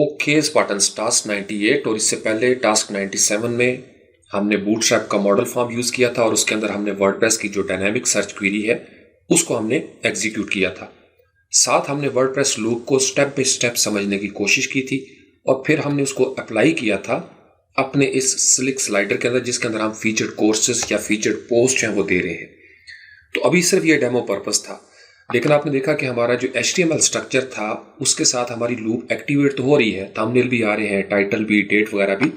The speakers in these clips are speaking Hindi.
ओके स्पार्टन्स टास्क 98 और इससे पहले टास्क 97 में हमने बूटस्ट्रैप का मॉडल फॉर्म यूज़ किया था और उसके अंदर हमने वर्डप्रेस की जो डायनामिक सर्च क्वेरी है उसको हमने एग्जीक्यूट किया था। साथ हमने वर्डप्रेस लूप को स्टेप बाय स्टेप समझने की कोशिश की थी और फिर हमने उसको अप्लाई किया था अपने इस स्लिक स्लाइडर के अंदर जिसके अंदर हम फीचर्ड कोर्सेज या फीचर्ड पोस्ट हैं वो दे रहे हैं। तो अभी सिर्फ ये डेमो पर्पस था, लेकिन आपने देखा कि हमारा जो HTML स्ट्रक्चर था उसके साथ हमारी लूप एक्टिवेट तो हो रही है, थंबनेल भी आ रहे हैं, टाइटल भी, डेट वगैरह भी,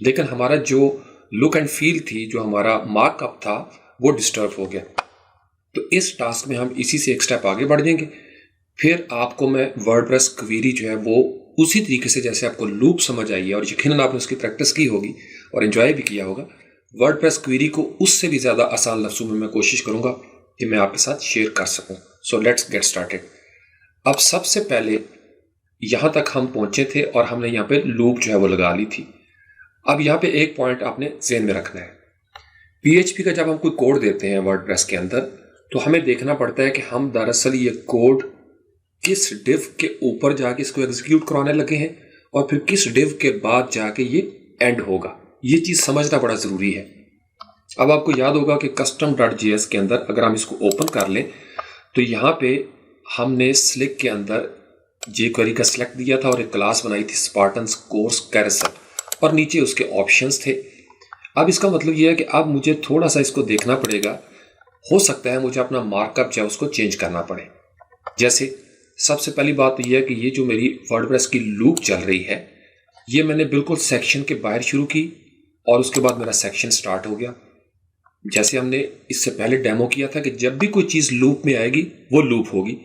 लेकिन हमारा जो लुक एंड फील थी, जो हमारा मार्कअप था, वो डिस्टर्ब हो गया। तो इस टास्क में हम इसी से एक स्टेप आगे बढ़ जाएंगे। फिर आपको मैं वर्डप्रेस क्वेरी जो है वो उसी तरीके से जैसे आपको लूप समझ आई है और यकीनन आपने उसकी प्रैक्टिस की होगी और एंजॉय भी किया होगा, वर्डप्रेस क्वेरी को उससे भी ज़्यादा आसान लफ्ज़ों में मैं कोशिश करूँगा कि मैं आपके साथ शेयर कर सकूँ। So let's get started. अब सबसे पहले यहाँ तक हम पहुँचे थे और हमने यहाँ पे लूप जो है वो लगा ली थी। अब यहाँ पे एक पॉइंट आपने ज़हन में रखना है। PHP का जब हम कोई कोड देते हैं वर्डप्रेस के अंदर तो हमें देखना पड़ता है कि हम दरअसल ये कोड किस डिव के ऊपर जाके इसको एग्जीक्यूट कराने लगे हैं और फिर किस डिव के बाद जाके ये एंड होगा। ये चीज़ समझना बड़ा ज़रूरी है। अब आपको याद होगा कि custom.js के अंदर अगर हम इसको ओपन कर लें तो यहाँ पे हमने स्लिक के अंदर jQuery का सिलेक्ट दिया था और एक क्लास बनाई थी स्पार्टन्स कोर्स कैरोसेल और नीचे उसके ऑप्शंस थे। अब इसका मतलब ये है कि अब मुझे थोड़ा सा इसको देखना पड़ेगा। हो सकता है मुझे अपना मार्कअप जो है उसको चेंज करना पड़े। जैसे सबसे पहली बात तो ये है कि ये जो मेरी वर्डप्रेस की लूप चल रही है ये मैंने बिल्कुल सेक्शन के बाहर शुरू की और उसके बाद मेरा सेक्शन स्टार्ट हो गया। जैसे हमने इससे पहले डेमो किया था कि जब भी कोई चीज़ लूप में आएगी वो लूप होगी।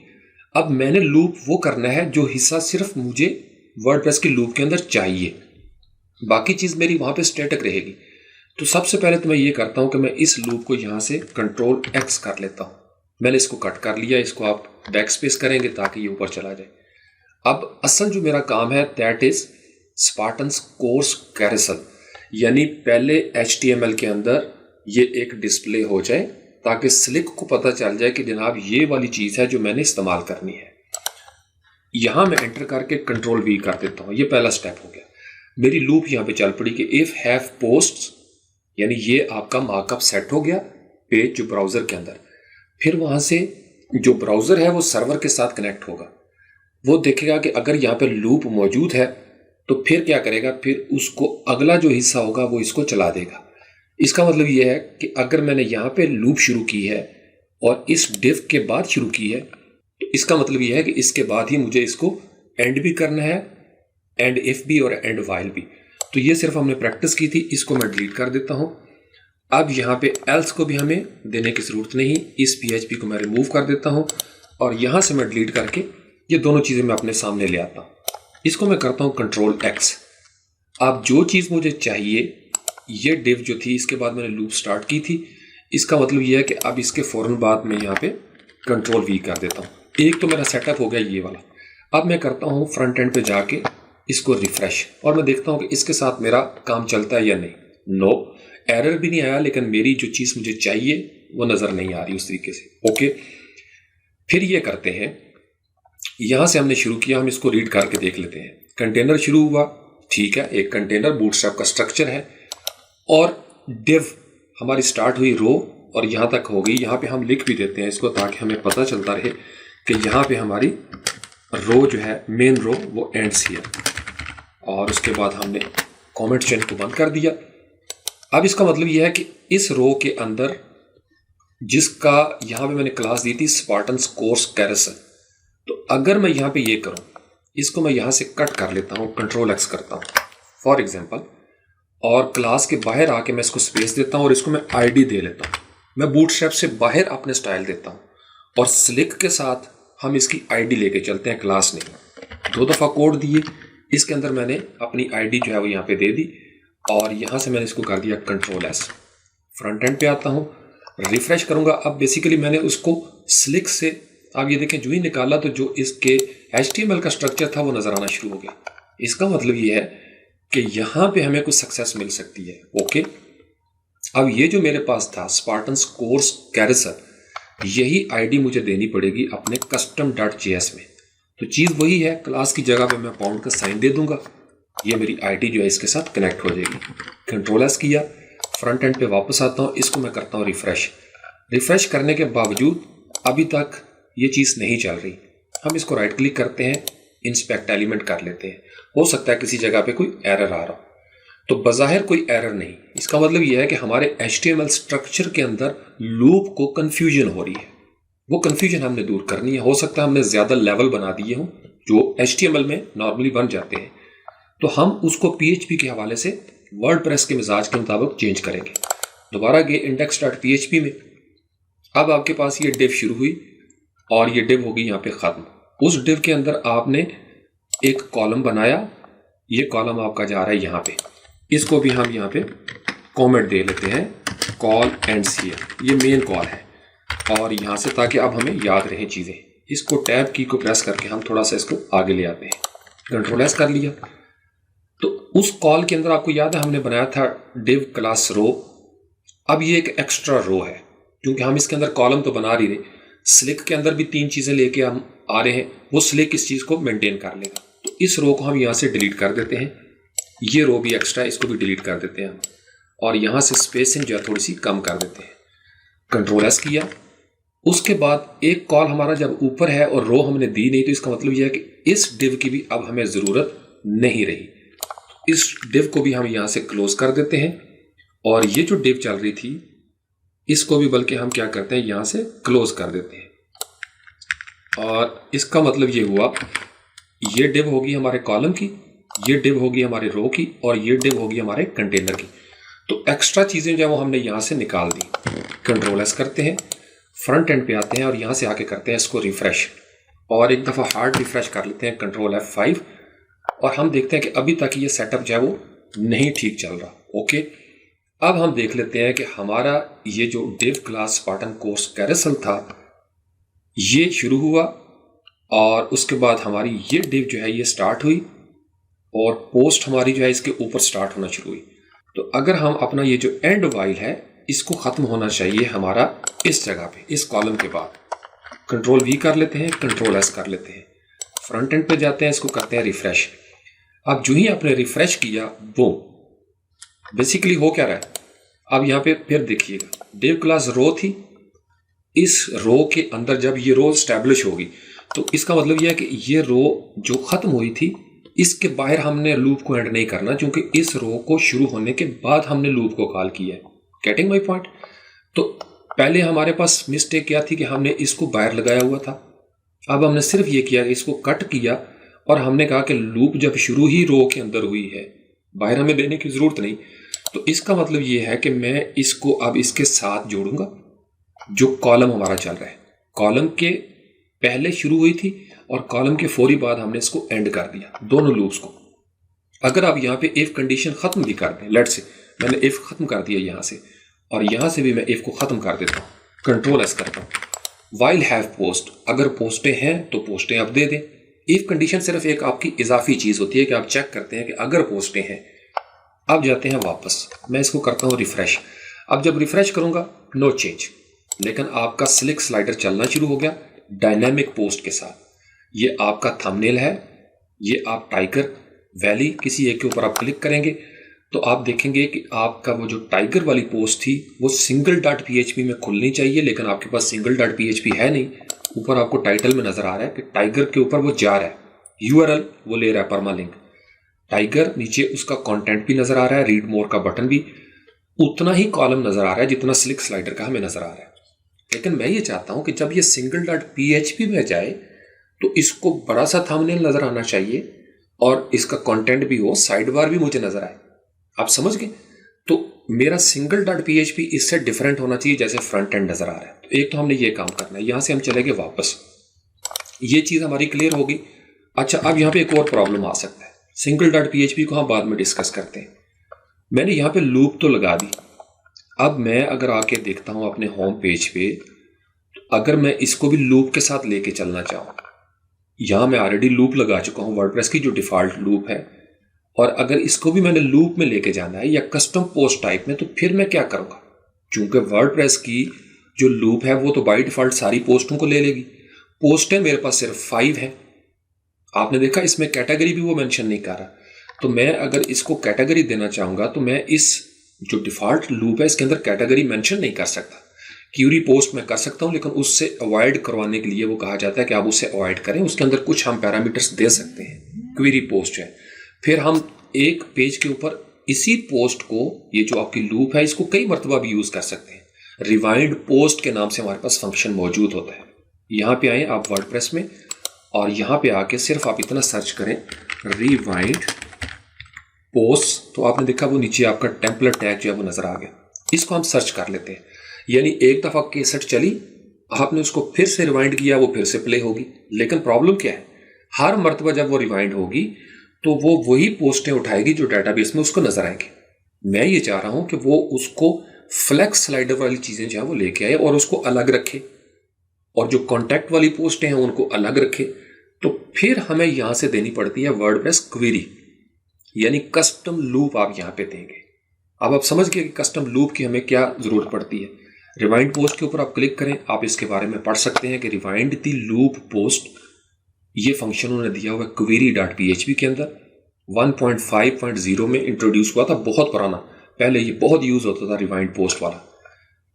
अब मैंने लूप वो करना है जो हिस्सा सिर्फ मुझे वर्डप्रेस की लूप के अंदर चाहिए, बाकी चीज़ मेरी वहाँ पे स्टैटिक रहेगी। तो सबसे पहले तो मैं ये करता हूँ कि मैं इस लूप को यहाँ से Ctrl+X कर लेता हूँ। मैंने इसको कट कर लिया, इसको आप बैक स्पेस करेंगे ताकि ये ऊपर चला जाए। अब असल जो मेरा काम है that is Spartans course carousel, यानी पहले HTML के अंदर ये एक डिस्प्ले हो जाए ताकि स्लिक को पता चल जाए कि जनाब ये वाली चीज़ है जो मैंने इस्तेमाल करनी है। यहाँ मैं एंटर करके Ctrl+V कर देता हूँ। ये पहला स्टेप हो गया। मेरी लूप यहाँ पे चल पड़ी कि इफ हैव पोस्ट, यानी ये आपका मार्कअप सेट हो गया पेज जो ब्राउज़र के अंदर। फिर वहाँ से जो ब्राउज़र है वो सर्वर के साथ कनेक्ट होगा। वो देखेगा कि अगर यहाँ पे लूप मौजूद है तो फिर क्या करेगा, फिर उसको अगला जो हिस्सा होगा वो इसको चला देगा। इसका मतलब ये है कि अगर मैंने यहाँ पे लूप शुरू की है और इस डिव के बाद शुरू की है तो इसका मतलब ये है कि इसके बाद ही मुझे इसको एंड भी करना है, एंड इफ भी और एंड वाइल भी। तो ये सिर्फ हमने प्रैक्टिस की थी, इसको मैं डिलीट कर देता हूँ। अब यहाँ पे एल्स को भी हमें देने की ज़रूरत नहीं, इस PHP को मैं रिमूव कर देता हूँ और यहाँ से मैं डिलीट करके ये दोनों चीज़ें मैं अपने सामने ले आता हूँ। इसको मैं करता हूँ Ctrl+X। अब जो चीज़ मुझे चाहिए, ये डिव जो थी इसके बाद मैंने लूप स्टार्ट की थी, इसका मतलब ये है कि अब इसके फ़ौरन बाद मैं यहाँ पे Ctrl+V कर देता हूँ। एक तो मेरा सेटअप हो गया ये वाला। अब मैं करता हूँ फ्रंट एंड पे जाके इसको रिफ्रेश और मैं देखता हूँ कि इसके साथ मेरा काम चलता है या नहीं। नो, एरर भी नहीं आया, लेकिन मेरी जो चीज़ मुझे चाहिए वो नज़र नहीं आ रही उस तरीके से। ओके, फिर ये करते हैं, यहाँ से हमने शुरू किया, हम इसको रीड करके देख लेते हैं। कंटेनर शुरू हुआ, ठीक है, एक कंटेनर बूटस्ट्रैप का स्ट्रक्चर है और डिव हमारी स्टार्ट हुई रो और यहाँ तक हो गई। यहाँ पे हम लिख भी देते हैं इसको ताकि हमें पता चलता रहे कि यहाँ पे हमारी रो जो है मेन रो वो एंड्स हियर, और उसके बाद हमने कमेंट चेन को बंद कर दिया। अब इसका मतलब यह है कि इस रो के अंदर जिसका यहाँ पे मैंने क्लास दी थी स्पार्टन्स कोर्स कैरोसेल, तो अगर मैं यहाँ पे ये करूँ, इसको मैं यहाँ से कट कर लेता हूँ, Ctrl+X करता हूँ फॉर एग्जांपल, और क्लास के बाहर आके मैं इसको स्पेस देता हूँ और इसको मैं ID दे लेता हूँ। मैं बूटस्ट्रैप से बाहर अपने स्टाइल देता हूँ और स्लिक के साथ हम इसकी ID लेके चलते हैं, क्लास नहीं। 2 दफ़ा कोड दिए, इसके अंदर मैंने अपनी ID जो है वो यहाँ पे दे दी और यहाँ से मैंने इसको कर दिया Ctrl+S। फ्रंट एंड पे आता हूँ, रिफ्रेश करूँगा। अब बेसिकली मैंने उसको स्लिक से, आप ये देखें, जो ही निकाला तो जो इसके HTML का स्ट्रक्चर था वो नज़र आना शुरू हो गया। इसका मतलब ये है कि यहाँ पे हमें कुछ सक्सेस मिल सकती है। ओके, अब ये जो मेरे पास था स्पार्टन्स कोर्स कैरोसेल, यही ID मुझे देनी पड़ेगी अपने custom.js में। तो चीज़ वही है, क्लास की जगह पे मैं पाउंड का साइन दे दूंगा, ये मेरी आईडी जो है इसके साथ कनेक्ट हो जाएगी। कंट्रोल एस किया, फ्रंट एंड पे वापस आता हूँ, इसको मैं करता हूँ रिफ्रेश। रिफ्रेश करने के बावजूद अभी तक ये चीज़ नहीं चल रही। हम इसको राइट क्लिक करते हैं, इंस्पेक्ट एलिमेंट कर लेते हैं। हो सकता है किसी जगह पे कोई एरर आ रहा हो, तो बज़ाहिर कोई एरर नहीं। इसका मतलब यह है कि हमारे HTML स्ट्रक्चर के अंदर लूप को कन्फ्यूजन हो रही है। वो कन्फ्यूजन हमने दूर करनी है। हो सकता है हमने ज़्यादा लेवल बना दिए हों जो HTML में नॉर्मली बन जाते हैं, तो हम उसको PHP के हवाले से वर्डप्रेस के मिजाज के मुताबिक चेंज करेंगे। दोबारा गए index.php में, अब आपके पास ये डिव शुरू हुई और ये डिव होगी यहाँ पे ख़त्म। उस डिव के अंदर आपने एक कॉलम बनाया, ये कॉलम आपका जा रहा है यहाँ पे, इसको भी हम यहाँ पे कमेंट दे लेते हैं, कॉल एंड सी, ये मेन कॉल है। और यहाँ से ताकि अब हमें याद रहे चीज़ें, इसको टैब की को प्रेस करके हम थोड़ा सा इसको आगे ले आते हैं। कंट्रोल एस कर लिया। तो उस कॉल के अंदर आपको याद है हमने बनाया था डिव क्लास रो। अब ये एक एक्स्ट्रा रो है, क्योंकि हम इसके अंदर कॉलम तो बना रही रहे, स्लिक के अंदर भी 3 चीज़ें लेके हम आ रहे हैं, वो स्लिक इस चीज़ को मेंटेन कर लेगा। तो इस रो को हम यहाँ से डिलीट कर देते हैं, ये रो भी एक्स्ट्रा है, इसको भी डिलीट कर देते हैं हम, और यहाँ से स्पेसिंग जो है थोड़ी सी कम कर देते हैं। कंट्रोल एस किया। उसके बाद एक कॉल हमारा जब ऊपर है और रो हमने दी नहीं, तो इसका मतलब यह है कि इस डिव की भी अब हमें ज़रूरत नहीं रही। इस डिव को भी हम यहाँ से क्लोज कर देते हैं, और ये जो डिव चल रही थी इसको भी बल्कि हम क्या करते हैं यहाँ से क्लोज कर देते हैं। और इसका मतलब ये हुआ, ये डिव होगी हमारे कॉलम की, ये डिव होगी हमारे रो की, और ये डिव होगी हमारे कंटेनर की। तो एक्स्ट्रा चीज़ें जो है वो हमने यहाँ से निकाल दी। कंट्रोल एस करते हैं, फ्रंट एंड पे आते हैं और यहाँ से आके करते हैं इसको रिफ्रेश, और एक दफ़ा हार्ड रिफ्रेश कर लेते हैं, कंट्रोल F5, और हम देखते हैं कि अभी तक ये सेटअप जो है वो नहीं ठीक चल रहा। ओके, अब हम देख लेते हैं कि हमारा ये जो div class Spartan course carousel था ये शुरू हुआ, और उसके बाद हमारी ये डिव जो है ये स्टार्ट हुई, और पोस्ट हमारी जो है इसके ऊपर स्टार्ट होना शुरू हुई। तो अगर हम अपना ये जो एंड वाइल है इसको ख़त्म होना चाहिए हमारा इस जगह पे, इस कॉलम के बाद। कंट्रोल V कर लेते हैं, कंट्रोल S कर लेते हैं, फ्रंट एंड पे जाते हैं, इसको करते हैं रिफ्रेश। अब जो ही आपने रिफ्रेश किया वो बेसिकली हो क्या रहा है, अब यहाँ पे फिर देखिएगा डिव क्लास रो थी, इस रो के अंदर जब ये रो स्टैब्लिश होगी तो इसका मतलब यह है कि ये रो जो ख़त्म हुई थी इसके बाहर हमने लूप को एंड नहीं करना, क्योंकि इस रो को शुरू होने के बाद हमने लूप को कॉल किया है। Getting my point? तो पहले हमारे पास मिस्टेक क्या थी कि हमने इसको बाहर लगाया हुआ था, अब हमने सिर्फ ये किया कि इसको कट किया और हमने कहा कि लूप जब शुरू ही रो के अंदर हुई है, बाहर हमें देने की ज़रूरत नहीं। तो इसका मतलब ये है कि मैं इसको अब इसके साथ जोड़ूंगा जो कॉलम हमारा चल रहा है, कॉलम के पहले शुरू हुई थी और कॉलम के फौरी बाद हमने इसको एंड कर दिया, दोनों लूप्स को। अगर आप यहाँ पे इफ कंडीशन ख़त्म भी कर दें, लेट से मैंने इफ ख़त्म कर दिया यहाँ से, और यहाँ से भी मैं इफ को ख़त्म कर देता हूँ, कंट्रोल एस करता हूँ, वाइल हैव पोस्ट, अगर पोस्टें हैं तो पोस्टें आप दे दें। इफ कंडीशन सिर्फ एक आपकी इजाफी चीज़ होती है कि आप चेक करते हैं कि अगर पोस्टें हैं। अब जाते हैं वापस, मैं इसको करता हूँ रिफ्रेश। अब जब रिफ्रेश करूँगा नो चेंज, लेकिन आपका स्लिक स्लाइडर चलना शुरू हो गया डायनेमिक पोस्ट के साथ। ये आपका थंबनेल है, ये आप टाइगर वैली किसी एक के ऊपर आप क्लिक करेंगे तो आप देखेंगे कि आपका वो जो टाइगर वाली पोस्ट थी वो single.php में खुलनी चाहिए, लेकिन आपके पास single.php है नहीं। ऊपर आपको टाइटल में नजर आ रहा है कि टाइगर के ऊपर वो जा रहा है, URL वो ले रहा है परमालिंक टाइगर, नीचे उसका कंटेंट भी नजर आ रहा है, रीड मोर का बटन भी, उतना ही कॉलम नजर आ रहा है जितना स्लिक स्लाइडर का हमें नजर आ रहा है। लेकिन मैं ये चाहता हूं कि जब ये single.php में जाए तो इसको बड़ा सा थंबनेल नजर आना चाहिए और इसका कंटेंट भी हो, साइड बार भी मुझे नजर आए। आप समझ गए? तो मेरा single.php इससे डिफरेंट होना चाहिए जैसे फ्रंट एंड नजर आ रहा है। तो एक तो हमने ये काम करना है, यहां से हम चलेंगे वापस, ये चीज हमारी क्लियर होगी। अच्छा, अब यहाँ पे एक और प्रॉब्लम आ सकता है, single.php को हम बाद में डिस्कस करते हैं। मैंने यहाँ पे लूप तो लगा दी, अब मैं अगर आके देखता हूं अपने होम पेज पे, तो अगर मैं इसको भी लूप के साथ लेके चलना चाहूँ, यहां मैं ऑलरेडी लूप लगा चुका हूं वर्डप्रेस की जो डिफॉल्ट लूप है, और अगर इसको भी मैंने लूप में लेके जाना है या कस्टम पोस्ट टाइप में, तो फिर मैं क्या करूंगा? क्योंकि वर्डप्रेस की जो लूप है वो तो बाय डिफॉल्ट सारी पोस्टों को ले लेगी। पोस्टें मेरे पास सिर्फ 5 हैं, आपने देखा इसमें कैटेगरी भी वो मेंशन नहीं कर रहा। तो मैं अगर इसको कैटेगरी देना चाहूंगा तो मैं इस जो डिफॉल्ट लूप है इसके अंदर कैटेगरी मेंशन नहीं कर सकता। क्यूरी पोस्ट मैं कर सकता हूं, लेकिन उससे अवॉइड करवाने के लिए वो कहा जाता है कि आप उससे अवॉइड करें। उसके अंदर कुछ हम पैरामीटर्स दे सकते हैं। क्वेरी पोस्ट है, फिर हम एक पेज के ऊपर इसी पोस्ट को, ये जो आपकी लूप है, इसको कई मरतबा भी यूज कर सकते हैं। रिवाइंड पोस्ट के नाम से हमारे पास फंक्शन मौजूद होता है। यहाँ पे आए आप वर्डप्रेस में और यहाँ पे आके सिर्फ आप इतना सर्च करें रिवाइंड पोस्ट, तो आपने देखा वो नीचे आपका टेम्पलेट टैग जो है वो नजर आ गया। इसको हम सर्च कर लेते हैं। यानी एक दफा कैसेट चली, आपने उसको फिर से रिवाइंड किया, वो फिर से प्ले होगी। लेकिन प्रॉब्लम क्या है, हर मरतबा जब वो रिवाइंड होगी तो वो वही पोस्टें उठाएगी जो डेटाबेस में उसको नजर आएंगी। मैं ये चाह रहा हूं कि वो उसको फ्लेक्स स्लाइडर वाली चीजें जो है वो लेके आए और उसको अलग रखे, और जो कॉन्टैक्ट वाली पोस्टें हैं उनको अलग रखे। तो फिर हमें यहां से देनी पड़ती है वर्डप्रेस क्वेरी, यानी कस्टम लूप आप यहां पे देंगे। अब आप समझ गए कि कस्टम लूप की हमें क्या जरूरत पड़ती है। रिवाइंड पोस्ट के ऊपर आप क्लिक करें, आप इसके बारे में पढ़ सकते हैं कि रिवाइंड द लूप पोस्ट, ये फंक्शन उन्होंने दिया हुआ है query.php के अंदर 1.5.0 में इंट्रोड्यूस हुआ था, बहुत पुराना। पहले ये बहुत यूज होता था रिवाइंड पोस्ट वाला।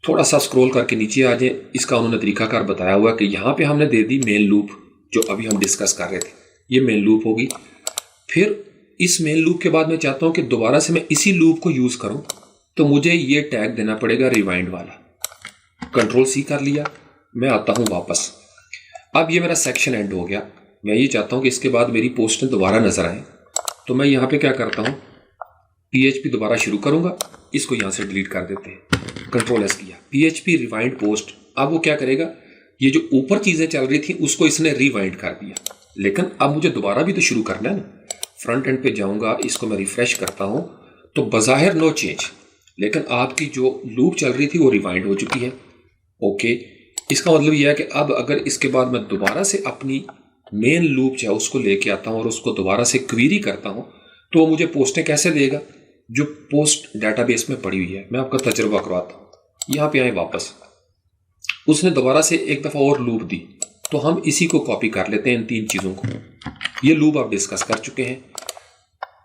थोड़ा सा स्क्रॉल करके नीचे आ जाए, इसका उन्होंने तरीकाकार बताया हुआ है कि यहाँ पे हमने दे दी मेन लूप, जो अभी हम डिस्कस कर रहे थे, ये मेन लूप होगी। फिर इस मेन लूप के बाद मैं चाहता हूँ कि दोबारा से मैं इसी लूप को यूज करूँ, तो मुझे ये टैग देना पड़ेगा रिवाइंड वाला। कंट्रोल सी कर लिया, मैं आता हूँ वापस। अब ये मेरा सेक्शन एंड हो गया। मैं ये चाहता हूँ कि इसके बाद मेरी पोस्टें दोबारा नजर आए, तो मैं यहाँ पे क्या करता हूँ, PHP दोबारा शुरू करूंगा, इसको यहाँ से डिलीट कर देते हैं। कंट्रोल एस किया, PHP रिवाइंड पोस्ट। अब वो क्या करेगा, ये जो ऊपर चीजें चल रही थी उसको इसने रिवाइंड कर दिया, लेकिन अब मुझे दोबारा भी तो शुरू करना है ना। फ्रंट एंड पे जाऊंगा, इसको मैं रिफ्रेश करता हूँ, तो बज़ाहिर नो चेंज, लेकिन आपकी जो लूप चल रही थी वो रिवाइंड हो चुकी है। ओके, इसका मतलब यह है कि अब अगर इसके बाद मैं दोबारा से अपनी मेन लूप जो है उसको लेके आता हूं और उसको दोबारा से क्वेरी करता हूं, तो वो मुझे पोस्टें कैसे देगा, जो पोस्ट डेटाबेस में पड़ी हुई है। मैं आपका तजुर्बा करवाता हूं। यहां पे आए वापस, उसने दोबारा से एक दफा और लूप दी, तो हम इसी को कॉपी कर लेते हैं, इन तीन चीजों को। ये लूप आप डिस्कस कर चुके हैं।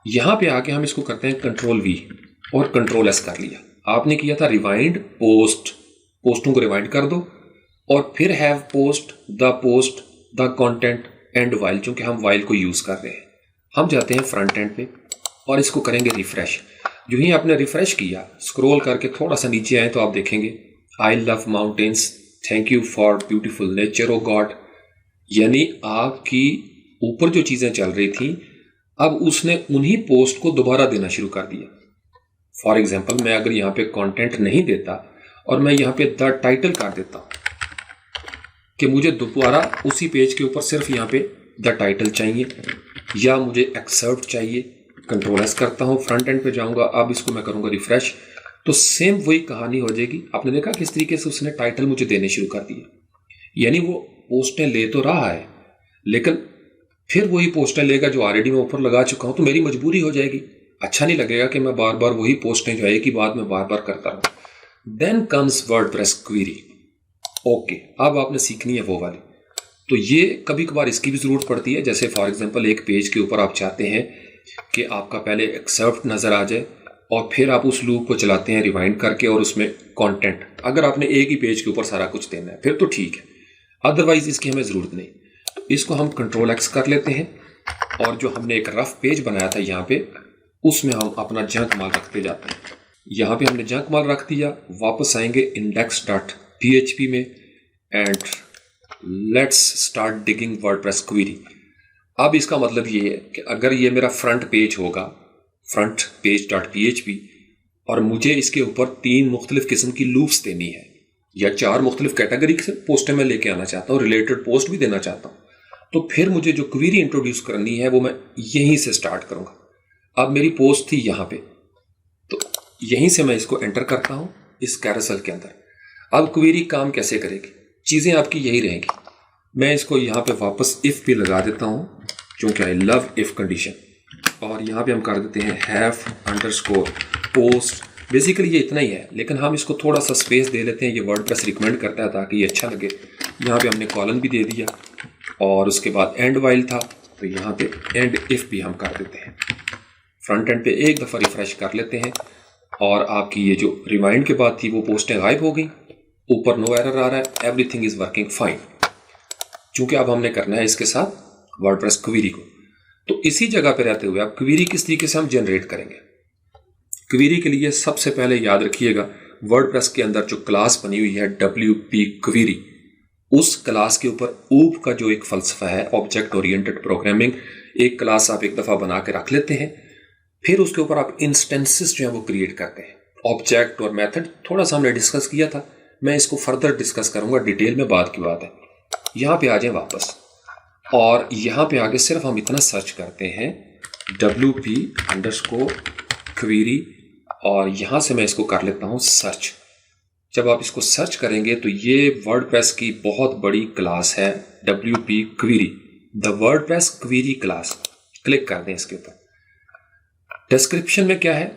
यहां पे आके हम इसको करते हैं कंट्रोल V और कंट्रोल S कर लिया। आपने किया था रिवाइंड पोस्ट, पोस्टों को रिवाइंड कर दो, और फिर have post the content and while, चूंकि हम वाइल को यूज कर रहे हैं। हम जाते हैं फ्रंट एंड पे और इसको करेंगे रिफ्रेश। जो ही आपने रिफ्रेश किया, स्क्रॉल करके थोड़ा सा नीचे आए तो आप देखेंगे I love mountains, thank you for beautiful nature oh God. यानी आपकी ऊपर जो चीजें चल रही थी, अब उसने उन्हीं पोस्ट को दोबारा देना शुरू कर दिया। फॉर एग्जाम्पल, मैं अगर यहाँ पे कंटेंट नहीं देता और मैं यहाँ पे द टाइटल कर देता हूँ कि मुझे दोबारा उसी पेज के ऊपर सिर्फ यहाँ पे द टाइटल चाहिए या मुझे एक्सर्ट चाहिए, कंट्रोल एस करता हूँ, फ्रंट एंड पे जाऊंगा, अब इसको मैं करूंगा रिफ्रेश, तो सेम वही कहानी हो जाएगी। आपने देखा किस तरीके से उसने टाइटल मुझे देने शुरू कर दिया। यानी वो पोस्टें ले तो रहा है, लेकिन फिर वही पोस्टें लेगा जो ऑलरेडी मैं ऊपर लगा चुका हूं, तो मेरी मजबूरी हो जाएगी। अच्छा नहीं लगेगा कि मैं बार बार वही पोस्टें जो है कि बाद में बार बार करता रहूं। Then comes WordPress query. Okay, अब आपने सीखनी है वो वाली। तो ये कभी कभार इसकी भी जरूरत पड़ती है। जैसे फॉर एग्जांपल, एक पेज के ऊपर आप चाहते हैं कि आपका पहले एक्सेप्ट नजर आ जाए और फिर आप उस लूप को चलाते हैं रिवाइंड करके, और उसमें कंटेंट, अगर आपने एक ही पेज के ऊपर सारा कुछ देना है फिर तो ठीक है, अदरवाइज इसकी हमें जरूरत नहीं। तो इसको हम कंट्रोल एक्स कर लेते हैं, और जो हमने एक रफ पेज बनाया था यहाँ पे, उसमें हम अपना जंक माल रखते जाते हैं। यहाँ पे हमने जंक माल रख दिया, वापस आएंगे index.php में and let's start digging WordPress query. अब इसका मतलब ये है कि अगर ये मेरा फ्रंट पेज होगा, फ्रंट पेज.php, और मुझे इसके ऊपर 3 मुख्तलिफ किस्म की लूप्स देनी है या 4 मुख्तलिफ कैटेगरी से पोस्टें मैं लेके आना चाहता हूँ, रिलेटेड पोस्ट भी देना चाहता हूँ, तो फिर मुझे जो क्वेरी इंट्रोड्यूस करनी है वो मैं यहीं से स्टार्ट करूंगा। अब मेरी पोस्ट थी यहाँ पे, तो यहीं से मैं इसको एंटर करता हूँ इस कैरोसेल के अंदर। अब क्वेरी काम कैसे करेगी, चीजें आपकी यही रहेंगी। मैं इसको यहाँ पे वापस इफ भी लगा देता हूँ, क्योंकि आई लव इफ कंडीशन, और यहाँ पे हम कर देते हैं हैव अंडरस्कोर पोस्ट। बेसिकली ये इतना ही है, लेकिन हम इसको थोड़ा सा स्पेस दे लेते हैं, ये वर्डप्रेस रिकमेंड करता है ताकि ये अच्छा लगे। यहाँ पे हमने कॉलन भी दे दिया, और उसके बाद एंड वाइल था, तो यहाँ पे एंड इफ भी हम कर देते हैं। फ्रंट एंड पे एक दफ़ा रिफ्रेश कर लेते हैं और आपकी ये जो रिमाइंड के बाद थी वो पोस्टें गायब हो गई। ऊपर नो एरर आ रहा है, एवरीथिंग इज वर्किंग फाइन। चूंकि अब हमने करना है इसके साथ वर्डप्रेस क्वेरी को, तो इसी जगह पे रहते हुए अब क्वेरी किस तरीके से हम जनरेट करेंगे। क्वेरी के लिए सबसे पहले याद रखिएगा वर्डप्रेस के अंदर जो क्लास बनी हुई है WP क्वेरी, उस क्लास के ऊपर ऊप का जो एक फलसफा है ऑब्जेक्ट ओरिएंटेड प्रोग्रामिंग, एक क्लास आप एक दफ़ा बना के रख लेते हैं, फिर उसके ऊपर आप इंस्टेंसेस जो है वो क्रिएट करते हैं। ऑब्जेक्ट और मेथड थोड़ा सा हमने डिस्कस किया था, मैं इसको फर्दर डिस्कस करूंगा डिटेल में, बाद की बात है। यहाँ पे आ जाए वापस और यहाँ पे आके सिर्फ हम इतना सर्च करते हैं WP_ क्वेरी और यहाँ से मैं इसको कर लेता हूँ सर्च। जब आप इसको सर्च करेंगे तो ये वर्डप्रेस की बहुत बड़ी क्लास है WP query, the WordPress query class. Click कर दें इसके ऊपर। डिस्क्रिप्शन में क्या है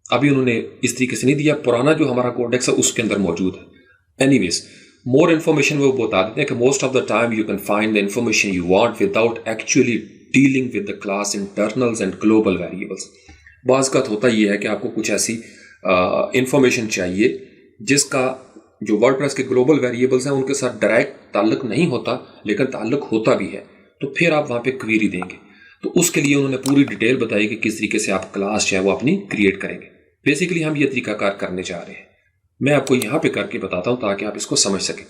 अभी उन्होंने इस तरीके से नहीं दिया, पुराना जो हमारा कोडेक्स है उसके अंदर मौजूद है। एनीवेज मोर इन्फॉर्मेशन वो बता देते हैं कि most of the time you can find the information you want without actually dealing with the class internals and global variables. बाज़ का होता यह है कि आपको कुछ ऐसी इंफॉर्मेशन चाहिए जिसका जो वर्डप्रेस के ग्लोबल वेरिएबल्स हैं उनके साथ डायरेक्ट ताल्लुक नहीं होता, लेकिन ताल्लुक होता भी है, तो फिर आप वहाँ पे क्वेरी देंगे। तो उसके लिए उन्होंने पूरी डिटेल बताई कि किस तरीके से आप क्लास जो है वो अपनी क्रिएट करेंगे। बेसिकली हम ये तरीकाकार करने जा रहे हैं, मैं आपको यहाँ पे करके बताता हूँ ताकि आप इसको समझ सकें।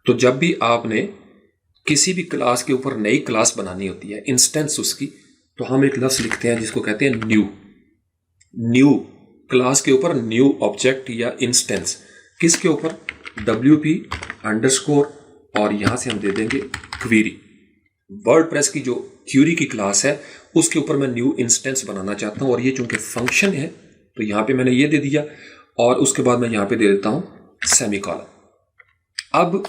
तो जब भी आपने किसी भी क्लास के ऊपर नई क्लास बनानी होती है, इंस्टेंस उसकी, तो हम एक लफ्ज़ लिखते हैं जिसको कहते हैं न्यू। न्यू क्लास के ऊपर न्यू ऑब्जेक्ट या इंस्टेंस, किसके ऊपर WP_ और यहाँ से हम दे देंगे क्वेरी। वर्डप्रेस की जो क्वेरी की क्लास है उसके ऊपर मैं न्यू इंस्टेंस बनाना चाहता हूँ और ये चूंकि फंक्शन है तो यहाँ पे मैंने ये दे दिया और उसके बाद मैं यहाँ पे दे देता हूँ सेमीकोलन। अब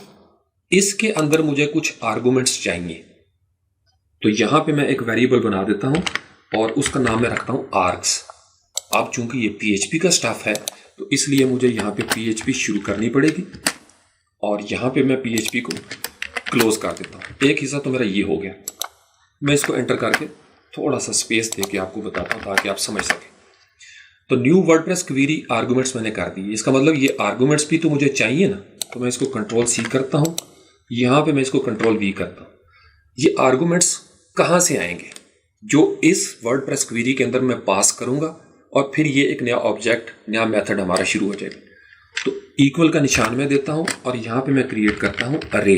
इसके अंदर मुझे कुछ आर्गुमेंट्स चाहिए, तो यहाँ पे मैं एक वेरिएबल बना देता हूँ और उसका नाम मैं रखता हूँ आर्ग्स। अब चूंकि ये PHP का स्टाफ है तो इसलिए मुझे यहाँ पे PHP शुरू करनी पड़ेगी और यहाँ पे मैं PHP को क्लोज कर देता हूँ। एक हिस्सा तो मेरा ये हो गया, मैं इसको एंटर करके थोड़ा सा स्पेस दे के आपको बताता हूँ ताकि आप समझ सकें। तो न्यू वर्डप्रेस क्वेरी आर्गुमेंट्स मैंने कर दी, इसका मतलब ये आर्गुमेंट्स भी तो मुझे चाहिए ना, तो मैं इसको Ctrl+C करता हूँ, यहाँ पे मैं इसको Ctrl+V करता हूँ। ये आर्गुमेंट्स कहाँ से आएंगे? जो इस वर्डप्रेस क्वेरी के अंदर मैं पास करूँगा और फिर ये एक नया ऑब्जेक्ट, नया मेथड हमारा शुरू हो जाएगा। तो इक्वल का निशान मैं देता हूँ और यहाँ पे मैं क्रिएट करता हूँ अरे।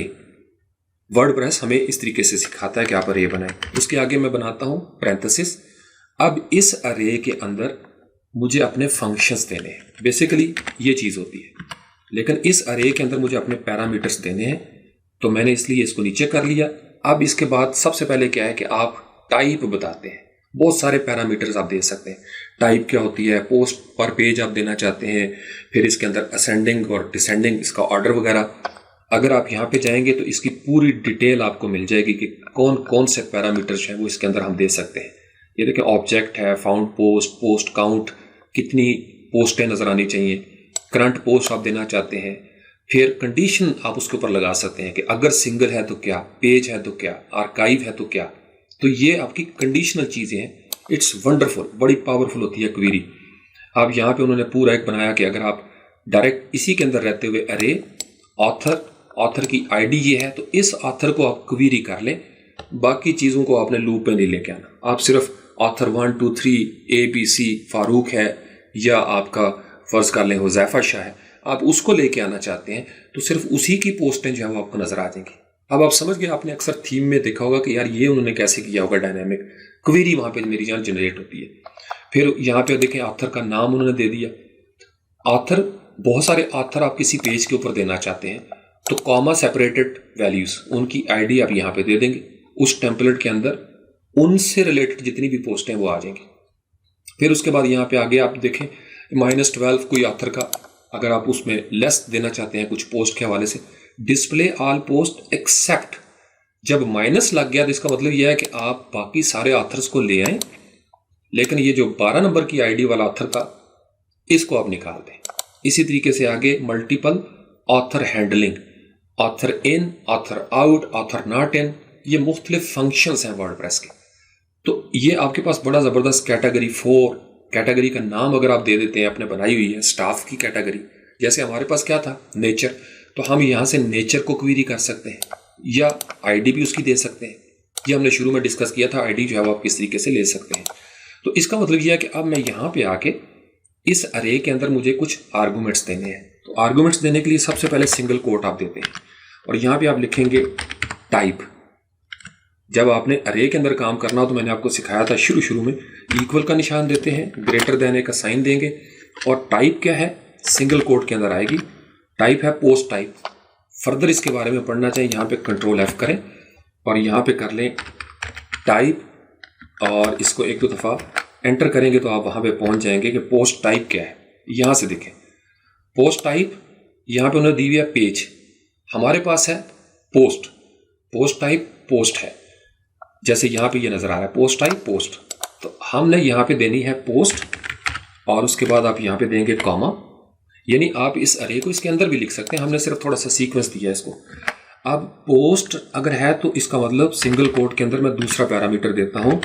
वर्डप्रेस हमें इस तरीके से सिखाता है कि आप अरे बनाएं। उसके आगे मैं बनाता हूँ पैरेंथेसिस। अब इस अरे के अंदर मुझे अपने फंक्शंस देने हैं, बेसिकली ये चीज़ होती है, लेकिन इस अरे के अंदर मुझे अपने पैरामीटर्स देने हैं, तो मैंने इसलिए इसको नीचे कर लिया। अब इसके बाद सबसे पहले क्या है कि आप टाइप बताते हैं। बहुत सारे पैरामीटर्स आप दे सकते हैं। टाइप क्या होती है, पोस्ट पर पेज आप देना चाहते हैं, फिर इसके अंदर असेंडिंग और डिसेंडिंग, इसका ऑर्डर वगैरह। अगर आप यहाँ पे जाएंगे तो इसकी पूरी डिटेल आपको मिल जाएगी कि कौन कौन से पैरामीटर्स हैं वो इसके अंदर हम दे सकते हैं। ये देखिए ऑब्जेक्ट है, फाउंड पोस्ट, पोस्ट काउंट, कितनी पोस्टें नज़र आनी चाहिए, करंट पोस्ट आप देना चाहते हैं, फिर कंडीशन आप उसके ऊपर लगा सकते हैं कि अगर सिंगल है तो क्या, पेज है तो क्या, आर्काइव है तो क्या। तो ये आपकी कंडीशनल चीज़ें हैं। इट्स वंडरफुल, बड़ी पावरफुल होती है क्वेरी। अब यहाँ पे उन्होंने पूरा एक बनाया कि अगर आप डायरेक्ट इसी के अंदर रहते हुए अरे ऑथर की आईडी ये है, तो इस ऑथर को आप क्वेरी कर लें, बाकी चीज़ों को आपने लूप में नहीं लेके आना। आप सिर्फ ऑथर 1 2 3 ABC फारूक है या आपका फ़र्ज़ कर लें हुज़ैफ़ा शाह है, आप उसको लेके आना चाहते हैं तो सिर्फ उसी की पोस्टें जो है वो आपको नज़र आ जाएंगी। अब आप समझ गए, आपने अक्सर थीम में देखा होगा कि यार ये उन्होंने कैसे किया होगा, डायनामिक क्वेरी वहाँ पे मेरी जान जनरेट होती है। फिर यहाँ पे देखें ऑथर का नाम उन्होंने दे दिया। ऑथर, बहुत सारे ऑथर आप किसी पेज के ऊपर देना चाहते हैं तो कॉमा सेपरेटेड वैल्यूज़, उनकी आईडी आप यहाँ पे दे देंगे। उस टेम्पलेट के अंदर उनसे रिलेटेड जितनी भी पोस्टें वो आ जाएंगी। फिर उसके बाद यहाँ पे आगे आप देखें -12 कोई ऑथर का, अगर आप उसमें लेस देना चाहते हैं कुछ पोस्ट के हवाले से, डिस्प्ले ऑल पोस्ट एक्सेप्ट, जब माइनस लग गया तो इसका मतलब यह है कि आप बाकी सारे ऑथर्स को ले आए, लेकिन ये जो 12 नंबर की आईडी वाला ऑथर का, इसको आप निकाल दें। इसी तरीके से आगे multiple author handling, author in, author out, author not in, ये मुख्तलिफ फंक्शंस हैं वर्डप्रेस के। तो ये आपके पास बड़ा ज़बरदस्त कैटेगरी 4 कैटेगरी का नाम अगर आप दे देते हैं, आपने बनाई हुई है स्टाफ की कैटेगरी, जैसे हमारे पास क्या था नेचर, तो हम यहाँ से नेचर को क्वेरी कर सकते हैं या आईडी भी उसकी दे सकते हैं। ये हमने शुरू में डिस्कस किया था, आईडी जो है वो आप किस तरीके से ले सकते हैं। तो इसका मतलब यह है कि अब मैं यहाँ पे आके इस अरे के अंदर मुझे कुछ आर्गूमेंट्स देने हैं। तो आर्गूमेंट्स देने के लिए सबसे पहले सिंगल कोट आप देते हैं और यहाँ पे आप लिखेंगे टाइप। जब आपने अरे के अंदर काम करना हो तो मैंने आपको सिखाया था शुरू में, इक्वल का निशान देते हैं, ग्रेटर देन का साइन देंगे, और टाइप क्या है सिंगल कोट के अंदर आएगी, टाइप है पोस्ट टाइप। फर्दर इसके बारे में पढ़ना चाहिए, यहाँ पे कंट्रोल F करें और यहाँ पे कर लें टाइप, और इसको एक दो दफ़ा एंटर करेंगे तो आप वहाँ पे पहुँच जाएंगे कि पोस्ट टाइप क्या है। यहाँ से देखें पोस्ट टाइप, यहाँ पे उन्होंने दी हुई है पेज, हमारे पास है पोस्ट, पोस्ट टाइप पोस्ट है, जैसे यहाँ पे ये नज़र आ रहा है पोस्ट टाइप पोस्ट। तो हमने यहाँ पे देनी है पोस्ट और उसके बाद आप यहाँ पे देंगे कॉमा, यानी आप इस अरे को इसके अंदर भी लिख सकते हैं, हमने सिर्फ थोड़ा सा सीक्वेंस दिया है इसको। अब पोस्ट अगर है तो इसका मतलब सिंगल कोट के अंदर मैं दूसरा पैरामीटर देता हूँ,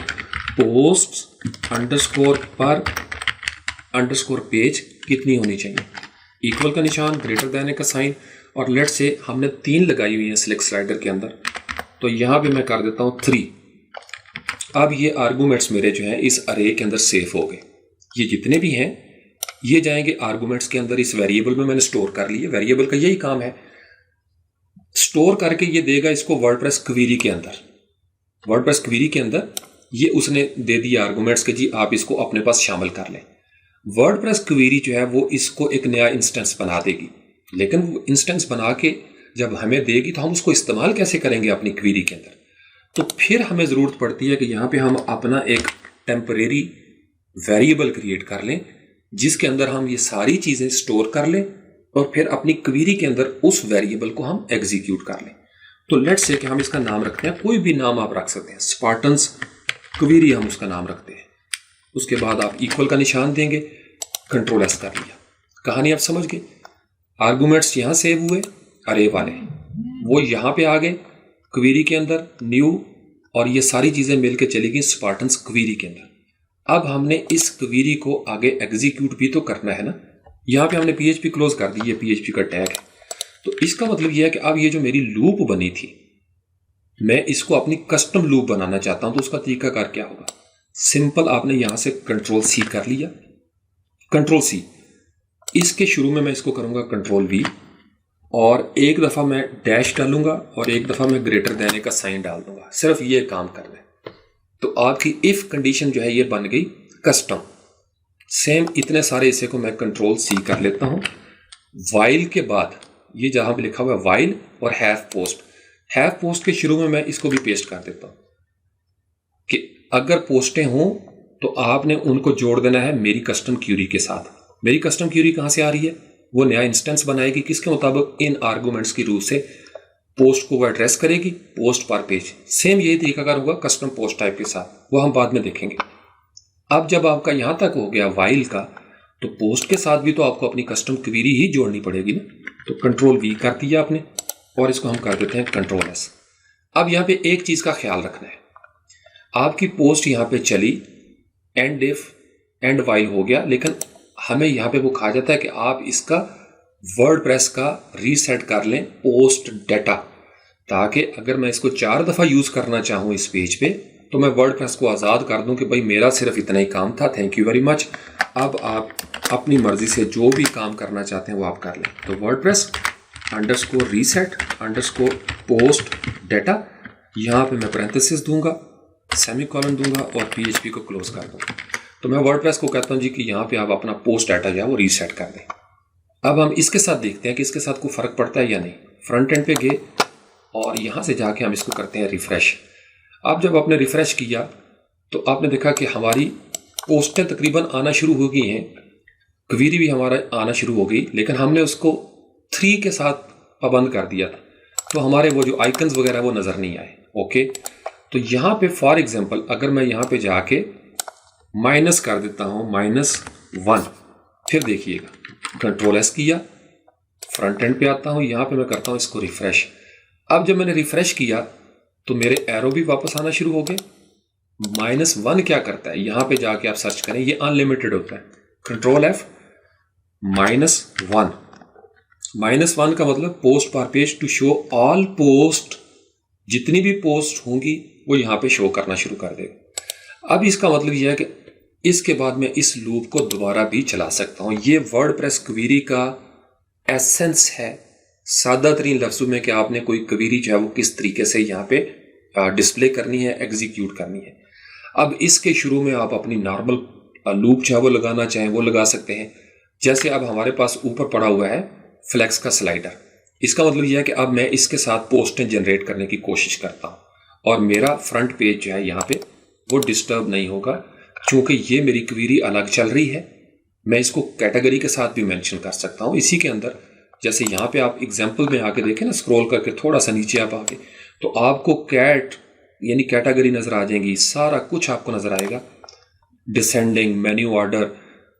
पोस्ट अंडरस्कोर पर अंडरस्कोर पेज कितनी होनी चाहिए, इक्वल का निशान, ग्रेटर देन का साइन, और लेट से हमने 3 लगाई हुई है सिलेक्ट स्लाइडर के अंदर, तो यहाँ पे मैं कर देता हूँ 3। अब ये आर्गूमेंट्स मेरे जो हैं इस अरे के अंदर सेव हो गए, ये जितने भी हैं ये जाएंगे आर्गूमेंट्स के अंदर, इस वेरिएबल में मैंने स्टोर कर लिए। वेरिएबल का यही काम है, स्टोर करके ये देगा इसको वर्डप्रेस क्वेरी के अंदर। वर्डप्रेस क्वेरी के अंदर ये उसने दे दिया आर्गूमेंट्स के जी आप इसको अपने पास शामिल कर लें। वर्डप्रेस क्वेरी जो है वो इसको एक नया इंस्टेंस बना देगी, लेकिन वो इंस्टेंस बना के जब हमें देगी तो हम उसको इस्तेमाल कैसे करेंगे अपनी क्वेरी के अंदर। तो फिर हमें ज़रूरत पड़ती है कि यहाँ पे हम अपना एक टेम्परेरी वेरिएबल क्रिएट कर लें जिसके अंदर हम ये सारी चीज़ें स्टोर कर लें और फिर अपनी क्वेरी के अंदर उस वेरिएबल को हम एग्जीक्यूट कर लें। तो लेट्स से कि हम इसका नाम रखते हैं, कोई भी नाम आप रख सकते हैं, स्पार्टन्स क्वेरी हम उसका नाम रखते हैं। उसके बाद आप इक्वल का निशान देंगे, कंट्रोल S कर लिया। कहानी आप समझ गए, आर्गूमेंट्स यहाँ सेव हुए अरे वाले, वो यहाँ पे आ गए क्वेरी के अंदर न्यू, और ये सारी चीज़ें मिलकर चली गई स्पार्टन्स क्वेरी के अंदर। अब हमने इस क्वेरी को आगे एग्जीक्यूट भी तो करना है ना। यहाँ पे हमने PHP क्लोज कर दी, ये PHP का टैग है। तो इसका मतलब यह है कि अब ये जो मेरी लूप बनी थी मैं इसको अपनी कस्टम लूप बनाना चाहता हूं, तो उसका तरीकाकार क्या होगा। सिंपल आपने यहां से कंट्रोल C कर लिया, कंट्रोल C, इसके शुरू में मैं इसको करूंगा कंट्रोल V, और एक दफ़ा मैं डैश डालूंगा और एक दफ़ा मैं ग्रेटर देन का साइन डाल दूंगा, सिर्फ ये काम करना है। तो आपकी इफ़ कंडीशन जो है ये बन गई कस्टम। सेम इतने सारे इसे को मैं कंट्रोल C कर लेता हूं। वाइल के बाद ये जहां पे लिखा हुआ है वाइल और हैव पोस्ट के शुरू में मैं इसको भी पेस्ट कर देता हूं कि अगर पोस्टें हों तो आपने उनको जोड़ देना है मेरी कस्टम क्यूरी के साथ। मेरी कस्टम क्यूरी कहां से आ रही है, वो नया इंस्टेंस बनाएगी किसके मुताबिक, इन आर्गूमेंट्स की रूप से पोस्ट को वो एड्रेस करेगी पोस्ट पर पेज। सेम यही तरीका होगा कस्टम पोस्ट टाइप के साथ, वो हम बाद में देखेंगे। अब जब आपका यहां तक हो गया वाइल का, तो पोस्ट के साथ भी तो आपको अपनी कस्टम क्वेरी ही जोड़नी पड़ेगी ना। तो कंट्रोल V कर दिया आपने और इसको हम कर देते हैं कंट्रोल S। अब यहाँ पे एक चीज का ख्याल रखना है, आपकी पोस्ट यहाँ पे चली, एंड इफ एंड वाइल हो गया, लेकिन हमें यहाँ पे वो कहा जाता है कि आप इसका वर्डप्रेस का रीसेट कर लें पोस्ट डेटा, ताकि अगर मैं इसको 4 दफ़ा यूज़ करना चाहूँ इस पेज पे तो मैं वर्डप्रेस को आज़ाद कर दूं कि भाई मेरा सिर्फ इतना ही काम था, थैंक यू वेरी मच। अब आप अपनी मर्जी से जो भी काम करना चाहते हैं वो आप कर लें। तो WordPress underscore reset underscore post data, यहाँ पे मैं पैरेंथेसिस दूंगा, सेमीकोलन दूंगा और PHP को क्लोज कर दूंगा। तो मैं वर्डप्रेस को कहता हूँ जी कि यहाँ पे आप अपना पोस्ट डाटा जो है वो रीसेट कर दें। अब हम इसके साथ देखते हैं कि इसके साथ कोई फ़र्क पड़ता है या नहीं। फ्रंट एंड पे गए और यहाँ से जाके हम इसको करते हैं रिफ़्रेश। अब जब आपने रिफ़्रेश किया तो आपने देखा कि हमारी पोस्टें तकरीबन आना शुरू हो गई हैं, क्वेरी भी हमारा आना शुरू हो गई, लेकिन हमने उसको 3 के साथ पाबंद कर दिया था, तो हमारे वो जो आइकन्स वगैरह वो नज़र नहीं आए। ओके, तो यहाँ पे फॉर एग्जांपल अगर मैं यहाँ पे जाके माइनस कर देता हूँ -1, फिर देखिएगा कंट्रोल S किया, फ्रंट एंड पे आता हूँ, यहाँ पे मैं करता हूँ इसको रिफ़्रेश। अब जब मैंने रिफ़्रेश किया तो मेरे एरो भी वापस आना शुरू हो गए। -1 क्या करता है, यहां पे जाके आप सर्च करें, ये अनलिमिटेड होता है। Control F, -1। -1 का मतलब पोस्ट पर page to show all post, जितनी भी पोस्ट होंगी वो यहां पे शो करना शुरू कर देगा। अब इसका मतलब यह है कि इसके बाद मैं इस लूप को दोबारा भी चला सकता हूं। ये वर्डप्रेस क्वेरी का एसेंस है, सादा तरीन लफ्जों में, कि आपने कोई क्वेरी जो है वो किस तरीके से यहाँ पे डिस्प्ले करनी है, एग्जीक्यूट करनी है। अब इसके शुरू में आप अपनी नॉर्मल लूप जो है वो लगाना चाहें वो लगा सकते हैं। जैसे अब हमारे पास ऊपर पड़ा हुआ है फ्लेक्स का स्लाइडर, इसका मतलब यह है कि अब मैं इसके साथ पोस्टें जनरेट करने की कोशिश करता हूं और मेरा फ्रंट पेज जो है यहाँ पे वो डिस्टर्ब नहीं होगा, क्योंकि ये मेरी क्वेरी अलग चल रही है। मैं इसको कैटेगरी के साथ भी मेंशन कर सकता हूं इसी के अंदर। जैसे यहाँ पे आप एग्जाम्पल में आके देखें ना, स्क्रॉल करके थोड़ा सा नीचे आप आके, तो आपको कैट यानी कैटेगरी नजर आ जाएंगी, सारा कुछ आपको नजर आएगा। डिसेंडिंग, मेन्यू ऑर्डर,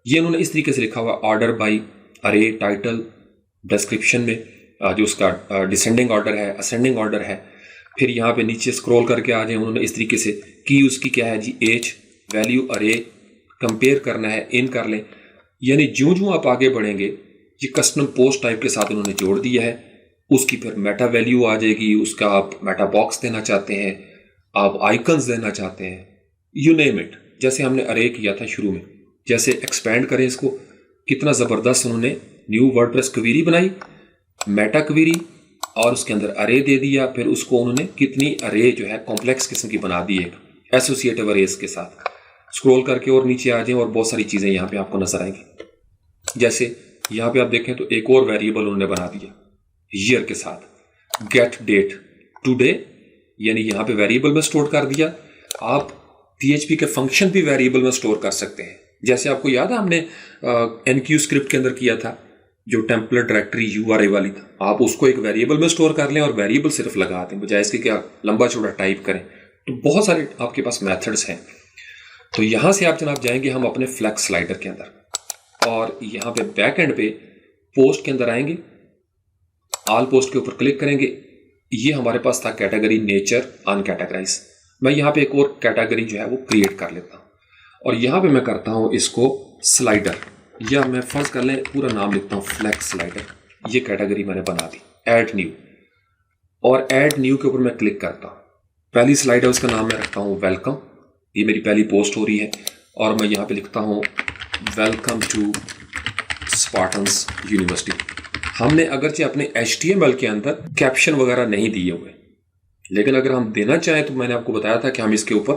ये उन्होंने इस तरीके से लिखा हुआ, ऑर्डर बाई, अरे, टाइटल, डिस्क्रिप्शन में जो उसका डिसेंडिंग ऑर्डर है, असेंडिंग ऑर्डर है। फिर यहाँ पे नीचे स्क्रॉल करके आ जाए, उन्होंने इस तरीके से की, उसकी क्या है जी, एज, वैल्यू, अरे, कंपेयर करना है, इन कर लें। यानी ज्यों ज्यों आप आगे बढ़ेंगे, ये कस्टम पोस्ट टाइप के साथ उन्होंने जोड़ दिया है। उसकी फिर मेटा वैल्यू आ जाएगी, उसका आप मेटा बॉक्स देना चाहते हैं, आप आइकन्स देना चाहते हैं, यू नेम इट। जैसे हमने अरे किया था शुरू में, जैसे एक्सपेंड करें इसको, कितना ज़बरदस्त उन्होंने न्यू वर्डप्रेस क्वेरी बनाई, मेटा क्वेरी, और उसके अंदर अरे दे दिया। फिर उसको उन्होंने कितनी अरे जो है कॉम्प्लेक्स किस्म की बना दी है एसोसिएटिव अरेज के साथ। स्क्रॉल करके और नीचे आ जाएं और बहुत सारी चीज़ें यहाँ पे आपको नजर आएंगी। जैसे यहाँ पे आप देखें तो एक और वेरिएबल उन्होंने बना दिया ईयर के साथ, गेट डेट टुडे, यानी यहाँ पे वेरिएबल में स्टोर कर दिया। आप PHP के फंक्शन भी वेरिएबल में स्टोर कर सकते हैं। जैसे आपको याद है हमने NQ स्क्रिप्ट के अंदर किया था, जो टेम्पलेट डायरेक्टरी URI वाली था, आप उसको एक वेरिएबल में स्टोर कर लें और वेरिएबल सिर्फ लगा दें, बजाय इसके क्या लंबा चौड़ा टाइप करें। तो बहुत सारे आपके पास मेथड्स हैं। तो यहाँ से आप जनाब जाएंगे हम अपने फ्लेक्स स्लाइडर के अंदर, और यहाँ पे बैक एंड पे पोस्ट के अंदर आएंगे, ऑल पोस्ट के ऊपर क्लिक करेंगे। ये हमारे पास था कैटेगरी नेचर अनकैटेगराइज। मैं यहाँ पे एक और कैटेगरी जो है वो क्रिएट कर लेता हूँ, और यहाँ पे मैं करता हूँ इसको स्लाइडर, या मैं फर्ज कर लें पूरा नाम लिखता हूँ फ्लेक्स स्लाइडर। ये कैटेगरी मैंने बना दी, ऐड न्यू, और ऐड न्यू के ऊपर मैं क्लिक करता हूँ। पहली स्लाइड है, उसका नाम मैं रखता हूँ वेलकम, ये मेरी पहली पोस्ट हो रही है, और मैं यहाँ पे लिखता हूँ वेलकम टू स्पार्टन्स यूनिवर्सिटी। हमने अगरचे अपने HTML के अंदर कैप्शन वगैरह नहीं दिए हुए, लेकिन अगर हम देना चाहें तो मैंने आपको बताया था कि हम इसके ऊपर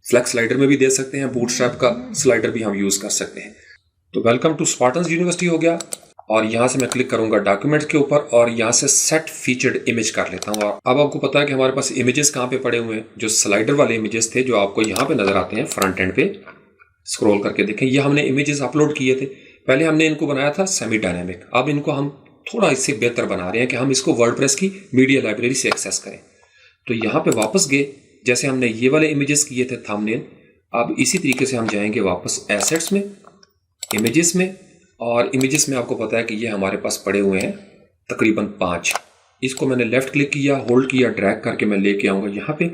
फ्लेक्स स्लाइडर में भी दे सकते हैं, बूटस्ट्रैप का स्लाइडर भी हम यूज़ कर सकते हैं। तो वेलकम टू स्पार्टन्स यूनिवर्सिटी हो गया, और यहाँ से मैं क्लिक करूंगा डॉक्यूमेंट्स के ऊपर, और यहाँ से सेट फीचर्ड इमेज कर लेता हूँ। और अब आपको पता है कि हमारे पास इमेजेस कहाँ पे पड़े हुए हैं, जो स्लाइडर वाले इमेजेस थे, जो आपको यहाँ पे नजर आते हैं फ्रंट एंड पे। स्क्रॉल करके देखें, ये हमने इमेजेस अपलोड किए थे। पहले हमने इनको बनाया था सेमी डायनेमिक, अब इनको हम थोड़ा इससे बेहतर बना रहे हैं कि हम इसको वर्डप्रेस की मीडिया लाइब्रेरी से एक्सेस करें। तो यहाँ पे वापस गए, जैसे हमने ये वाले इमेजेस किए थे थंबनेल, अब इसी तरीके से हम जाएंगे वापस एसेट्स में, इमेजेस में, और इमेजेस में आपको पता है कि ये हमारे पास पड़े हुए हैं तकरीबन 5। इसको मैंने लेफ्ट क्लिक किया, होल्ड किया, ड्रैग करके मैं लेके आऊँगा यहाँ पे,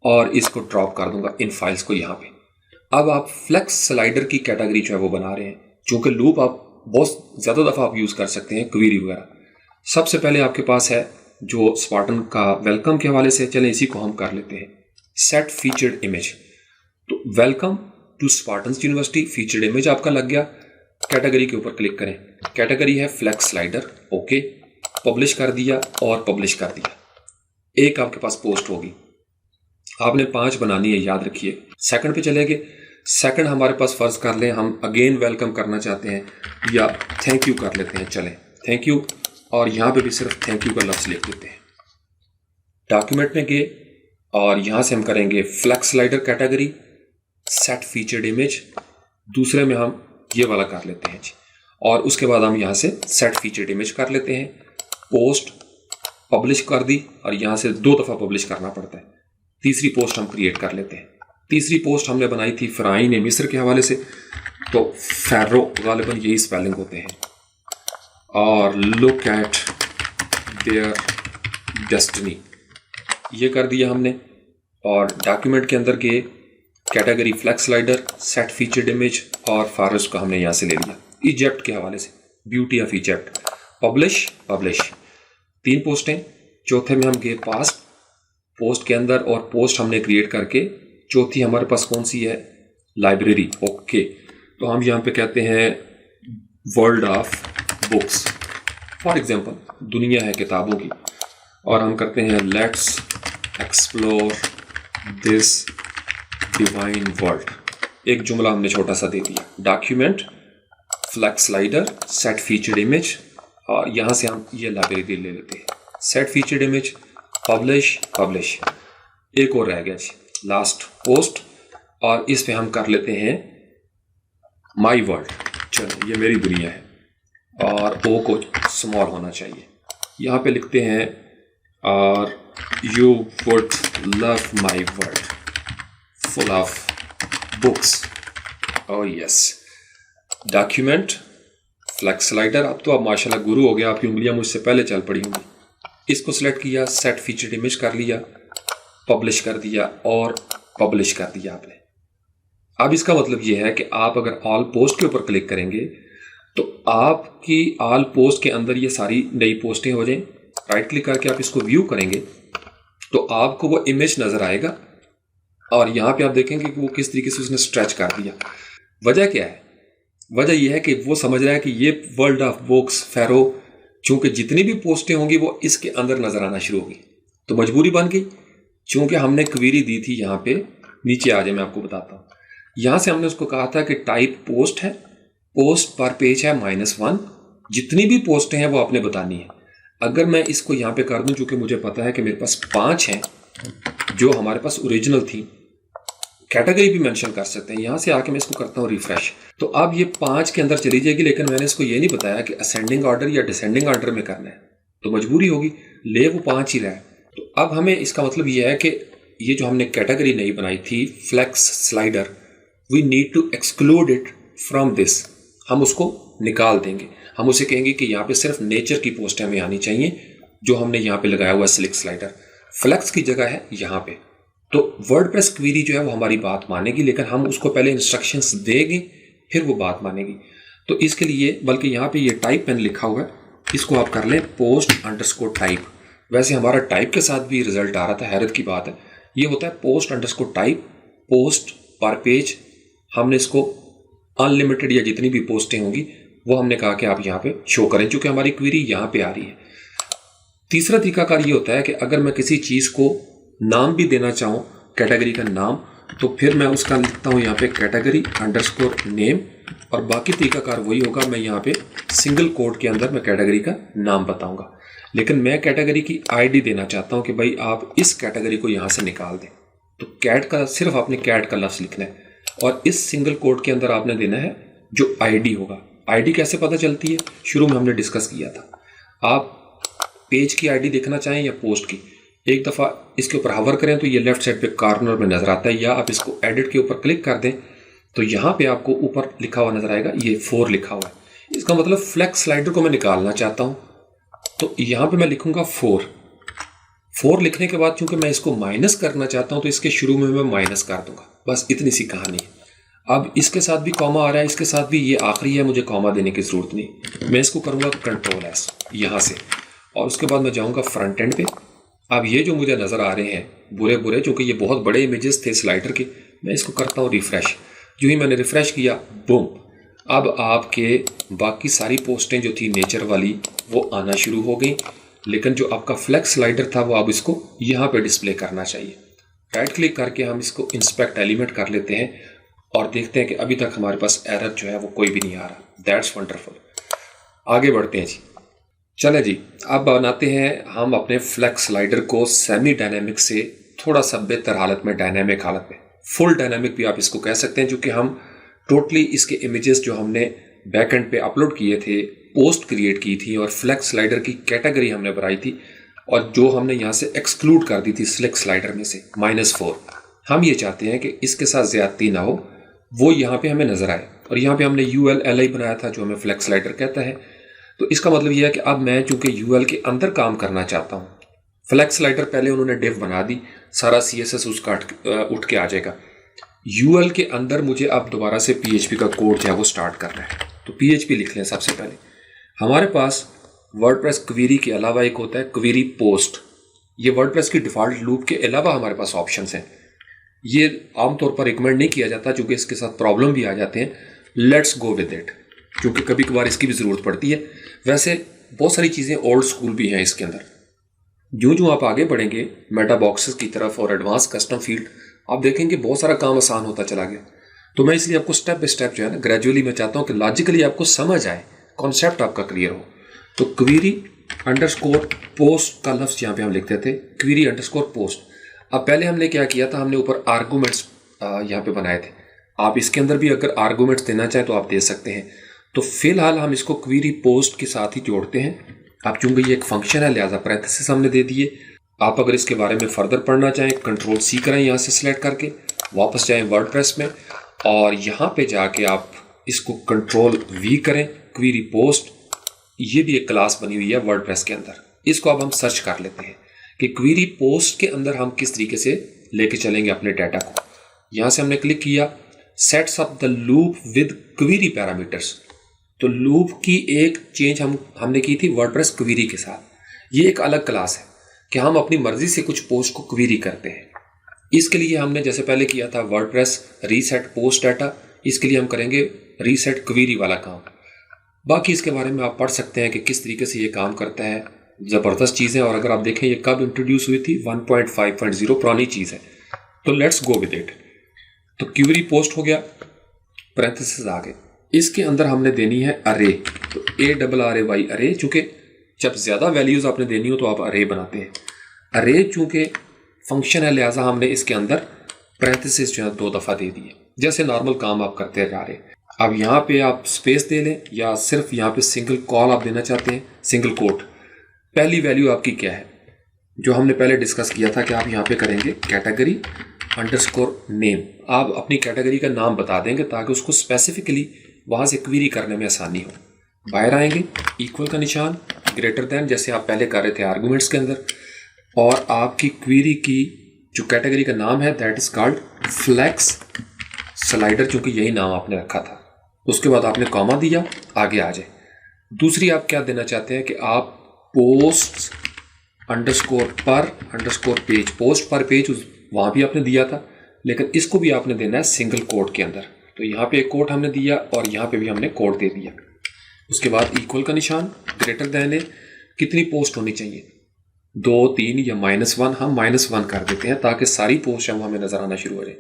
और इसको ड्रॉप कर दूंगा इन फाइल्स को यहाँ पे। अब आप फ्लेक्स स्लाइडर की कैटेगरी जो है वो बना रहे हैं, चूँकि लूप आप बहुत ज़्यादा दफ़ा आप यूज़ कर सकते हैं क्वेरी वगैरह। सबसे पहले आपके पास है जो स्पार्टन का वेलकम के हवाले से, चलें इसी को हम कर लेते हैं, सेट फीचर्ड इमेज। तो welcome to Spartans university, featured image आपका लग गया। कैटेगरी के ऊपर क्लिक करें, कैटेगरी है फ्लेक्स स्लाइडर, ओके, पब्लिश कर दिया और पब्लिश कर दिया। एक आपके पास पोस्ट होगी, आपने 5 बनानी है, याद रखिए। सेकंड पे चले गए, सेकंड हमारे पास फर्ज कर लें हम अगेन वेलकम करना चाहते हैं, या थैंक यू कर लेते हैं, चलें थैंक यू, और यहाँ पे भी सिर्फ थैंक यू का लफ्ज़ लिख देते हैं। डॉक्यूमेंट में गए, और यहाँ से हम करेंगे flex slider category, set featured image, दूसरे में हम ये वाला कर लेते हैं जी, और उसके बाद हम यहाँ से सेट फीचर्ड इमेज कर लेते हैं। पोस्ट पब्लिश कर दी, और यहाँ से 2 दफ़ा पब्लिश करना पड़ता है। तीसरी पोस्ट हम क्रिएट कर लेते हैं। तीसरी पोस्ट हमने बनाई थी फ़राइन मिस्र के हवाले से, तो फ़ैरो गालिबन यही स्पेलिंग होते हैं, और लुक एट देयर डेस्टिनी, ये कर दिया हमने। और डॉक्यूमेंट के अंदर के category flex slider, set featured image और फॉरेस्ट को हमने यहाँ से ले लिया इजिप्ट के हवाले से, ब्यूटी ऑफ इजिप्ट। पब्लिश 3 पोस्टें, चौथे में हम गए पास्ट, पोस्ट के अंदर और पोस्ट हमने क्रिएट करके, चौथी हमारे पास कौन सी है, लाइब्रेरी। ओके, तो हम यहाँ पे कहते हैं world of books, for example दुनिया है किताबों की, और हम करते हैं let's explore this divine world. एक जुमला हमने छोटा सा दे दिया, document flex slider set featured image, और यहाँ से हम ये लाइब्रेरी ले लेते हैं, सेट फीचर्ड इमेज, पब्लिश। एक और रह गया जी, लास्ट पोस्ट, और इस पे हम कर लेते हैं माई वर्ल्ड। चलो, ये मेरी दुनिया है और ओ को स्मॉल होना चाहिए। यहाँ पे लिखते हैं और you would love my world full of books. Oh yes, document flex slider. अब तो आप माशाल्लाह गुरु हो गया, आपकी उंगलियां मुझसे पहले चल पड़ी होंगी। इसको सिलेक्ट किया, सेट फीचर्ड इमेज कर लिया, पब्लिश कर दिया और पब्लिश कर दिया आपने। अब इसका मतलब ये है कि आप अगर ऑल पोस्ट के ऊपर क्लिक करेंगे तो आपकी ऑल पोस्ट के अंदर ये सारी नई पोस्टें हो जाएं। राइट क्लिक करके आप इसको व्यू करेंगे तो आपको वो इमेज नजर आएगा, और यहाँ पे आप देखेंगे कि वो किस तरीके से उसने स्ट्रेच कर दिया। वजह क्या है? वजह यह है कि वो समझ रहा है कि ये वर्ल्ड ऑफ बुक्स फेरो, चूंकि जितनी भी पोस्टें होंगी वो इसके अंदर नजर आना शुरू होगी, तो मजबूरी बन गई। चूंकि हमने क्वेरी दी थी, यहाँ पे नीचे आ जाए, मैं आपको बताता हूँ। यहाँ से हमने उसको कहा था कि टाइप पोस्ट है, पोस्ट पर पेज है -1, जितनी भी पोस्टें हैं वो आपने बतानी है। अगर मैं इसको यहाँ पे कर दूं, चूंकि मुझे पता है कि मेरे पास 5 हैं जो हमारे पास ओरिजिनल थी, कैटेगरी भी मेंशन कर सकते हैं। यहाँ से आके मैं इसको करता हूँ रिफ्रेश, तो अब ये 5 के अंदर चली जाएगी, लेकिन मैंने इसको ये नहीं बताया कि असेंडिंग ऑर्डर या डिसेंडिंग ऑर्डर में करना है, तो मजबूरी होगी, ले वो 5 ही रहा है। तो अब हमें इसका मतलब ये है कि ये जो हमने कैटेगरी नहीं बनाई थी flex slider, we need to exclude it from this, हम उसको निकाल देंगे। हम उसे कहेंगे कि यहाँ पे सिर्फ नेचर की पोस्ट हमें आनी चाहिए, जो हमने यहाँ पे लगाया हुआ सिलेक्ट स्लाइडर, फ्लैक्स की जगह है यहाँ पे। तो वर्डप्रेस क्वेरी जो है वो हमारी बात मानेगी, लेकिन हम उसको पहले इंस्ट्रक्शंस देंगे फिर वो बात मानेगी। तो इसके लिए, बल्कि यहाँ पे ये टाइप मैंने लिखा हुआ है, इसको आप कर लें post_type। वैसे हमारा टाइप के साथ भी रिजल्ट आ रहा था, हैरत की बात है। ये होता है post_type, पोस्ट पर पेज। हमने इसको अनलिमिटेड या जितनी भी पोस्टें होंगी वो हमने कहा कि आप यहाँ पे शो करें, चूंकि हमारी क्वेरी यहाँ पे आ रही है। तीसरा तरीकाकार ये होता है कि अगर मैं किसी चीज़ को नाम भी देना चाहूँ, कैटेगरी का नाम, तो फिर मैं उसका लिखता हूँ यहाँ पे category_name, और बाकी तरीकाकार वही होगा। मैं यहाँ पे सिंगल कोड के अंदर मैं कैटेगरी का नाम बताऊंगा, लेकिन मैं कैटेगरी की आईडी देना चाहता हूँ कि भाई आप इस कैटेगरी को यहाँ से निकाल दें। तो कैट का, सिर्फ आपने कैट का लफ्ज़ लिखना है, और इस सिंगल कोड के अंदर आपने देना है जो आईडी होगा। आईडी कैसे पता चलती है, शुरू में हमने डिस्कस किया था। आप पेज की आईडी देखना चाहें या पोस्ट की, एक दफ़ा इसके ऊपर हवर करें तो ये लेफ्ट साइड पे कॉर्नर में नज़र आता है, या आप इसको एडिट के ऊपर क्लिक कर दें तो यहाँ पे आपको ऊपर लिखा हुआ नज़र आएगा, ये 4 लिखा हुआ है। इसका मतलब फ्लैक्स स्लाइडर को मैं निकालना चाहता हूँ, तो यहाँ पे मैं लिखूंगा 4 लिखने के बाद चूंकि मैं इसको माइनस करना चाहता हूँ तो इसके शुरू में मैं माइनस कर दूंगा। बस इतनी सी कहानी है। अब इसके साथ भी कॉमा आ रहा है, इसके साथ भी, ये आखिरी है, मुझे कॉमा देने की ज़रूरत नहीं। मैं इसको करूँगा Ctrl+S यहाँ से, और उसके बाद मैं जाऊँगा फ्रंट एंड पे। अब ये जो मुझे नज़र आ रहे हैं बुरे, चूँकि ये बहुत बड़े इमेजेस थे स्लाइडर के, मैं इसको करता हूँ रिफ़्रेश। जो ही मैंने रिफ़्रेश किया, बूम, अब आपके बाकी सारी पोस्टें जो थी नेचर वाली वो आना शुरू हो गई, लेकिन जो आपका फ्लैक्स स्लाइडर था वो आप इसको यहाँ पे डिस्प्ले करना चाहिए। राइट क्लिक करके हम इसको इंस्पेक्ट एलिमेंट कर लेते हैं और देखते हैं कि अभी तक हमारे पास एरर जो है वो कोई भी नहीं आ रहा। That's wonderful. आगे बढ़ते हैं जी। चलें जी, अब बनाते हैं हम अपने फ्लैक्स स्लाइडर को सेमी डायनेमिक से थोड़ा सा बेहतर हालत में, डायनेमिक हालत में, फुल डायनेमिक भी आप इसको कह सकते हैं, क्योंकि हम टोटली इसके इमेजेस जो हमने बैक एंड पे अपलोड किए थे, पोस्ट क्रिएट की थी और फ्लैक्स स्लाइडर की कैटेगरी हमने बनाई थी, और जो हमने यहाँ से एक्सक्लूड कर दी थी सिलेक्ट स्लाइडर में से -4, हम ये चाहते हैं कि इसके साथ ज्यादती ना हो, वो यहाँ पे हमें नजर आए। और यहाँ पे हमने ULLI बनाया था जो हमें फ्लैक्स स्लाइडर कहता है। तो इसका मतलब यह है कि अब मैं चूंकि UL के अंदर काम करना चाहता हूँ, फ्लैक्स स्लाइडर पहले उन्होंने डिव बना दी, सारा CSS उसका उठ के आ जाएगा। UL के अंदर मुझे अब दोबारा से PHP का कोड जो है वो स्टार्ट करना है। तो PHP लिख लें सबसे पहले। हमारे पास वर्डप्रेस क्वेरी के अलावा एक होता है क्वेरी पोस्ट। ये वर्डप्रेस की डिफ़ॉल्ट लूप के अलावा हमारे पास ऑप्शंस हैं। ये आमतौर पर रिकमेंड नहीं किया जाता क्योंकि इसके साथ प्रॉब्लम भी आ जाते हैं। लेट्स गो विद इट, क्योंकि कभी कभार इसकी भी ज़रूरत पड़ती है। वैसे बहुत सारी चीज़ें ओल्ड स्कूल भी हैं इसके अंदर। जो आप आगे बढ़ेंगे मेटा बॉक्सेस की तरफ और एडवांस कस्टम फील्ड, आप देखेंगे बहुत सारा काम आसान होता चला गया। तो मैं इसलिए आपको स्टेप बाय स्टेप जो है ना ग्रेजुअली मैं चाहता हूँ कि लॉजिकली आपको समझ आए, कॉन्सेप्ट आपका क्लियर हो। तो क्वेरी अंडरस्कोर पोस्ट का लफ्ज़ यहाँ पे हम लिखते थे, क्वेरी अंडरस्कोर पोस्ट। अब पहले हमने क्या किया था, हमने ऊपर आर्गूमेंट्स यहाँ पे बनाए थे। आप इसके अंदर भी अगर आर्गूमेंट्स देना चाहें तो आप दे सकते हैं। तो फिलहाल हम इसको क्वेरी पोस्ट के साथ ही जोड़ते हैं। आप चूंकि ये एक फंक्शन है लिहाजा पैरेंथेसिस हमने दे दिए। आप अगर इसके बारे में फर्दर पढ़ना चाहें Ctrl+C करें, यहाँ से सिलेक्ट करके वापस जाएं वर्डप्रेस में और यहाँ पे जाके आप इसको Ctrl+V करें, क्वेरी पोस्ट। ये भी एक क्लास बनी हुई है वर्डप्रेस के अंदर। इसको अब हम सर्च कर लेते हैं कि क्वेरी पोस्ट के अंदर हम किस तरीके से लेके चलेंगे अपने डाटा को। यहाँ से हमने क्लिक किया sets up the loop with query parameters. तो लूप की एक चेंज हमने की थी वर्डप्रेस क्वेरी के साथ। ये एक अलग क्लास है कि हम अपनी मर्जी से कुछ पोस्ट को क्वेरी करते हैं। इसके लिए हमने जैसे पहले किया था वर्डप्रेस रीसेट पोस्ट डाटा, इसके लिए हम करेंगे रीसेट क्वेरी वाला काम। बाकी इसके बारे में आप पढ़ सकते हैं कि किस तरीके से ये काम करता है। ज़बरदस्त चीज़ है। और अगर आप देखें ये कब इंट्रोड्यूस हुई थी, 1.5.0 पुरानी चीज़ है। तो लेट्स गो विद इट। तो क्वेरी पोस्ट हो गया, पैरेंथेसिस आ गए। इसके अंदर हमने देनी है अरे। तो ARRAY अरे, चूंकि जब ज़्यादा वैल्यूज़ आपने देनी हो तो आप अरे बनाते हैं। अरे चूंकि फंक्शन है लिहाजा हमने इसके अंदर पैरेंथेसिस जो है 2 दफ़ा दे दिए, जैसे नॉर्मल काम आप करते जा रहे। अब यहाँ पे आप स्पेस दे लें या सिर्फ यहाँ पे सिंगल कॉल आप देना चाहते हैं, सिंगल कोट। पहली वैल्यू आपकी क्या है, जो हमने पहले डिस्कस किया था कि आप यहाँ पे करेंगे कैटेगरी अंडरस्कोर नेम। आप अपनी कैटेगरी का नाम बता देंगे ताकि उसको स्पेसिफिकली वहाँ से क्वेरी करने में आसानी हो। बाहर आएंगे, इक्वल का निशान, ग्रेटर देन, जैसे आप पहले कर रहे थे आर्गूमेंट्स के अंदर। और आपकी क्वेरी की जो कैटेगरी का नाम है that is called flex slider, चूंकि यही नाम आपने रखा था। उसके बाद आपने कॉमा दिया, आगे आ जाए। दूसरी आप क्या देना चाहते हैं कि आप पोस्ट अंडरस्कोर पर अंडरस्कोर पेज, पोस्ट पर पेज वहाँ भी आपने दिया था, लेकिन इसको भी आपने देना है सिंगल कोट के अंदर। तो यहाँ पे एक कोट हमने दिया और यहाँ पे भी हमने कोट दे दिया। उसके बाद इक्वल का निशान, ग्रेटर देन है, कितनी पोस्ट होनी चाहिए, 2, 3 या -1। हम -1 कर देते हैं ताकि सारी पोस्ट हम हमें नजर आना शुरू हो जाए।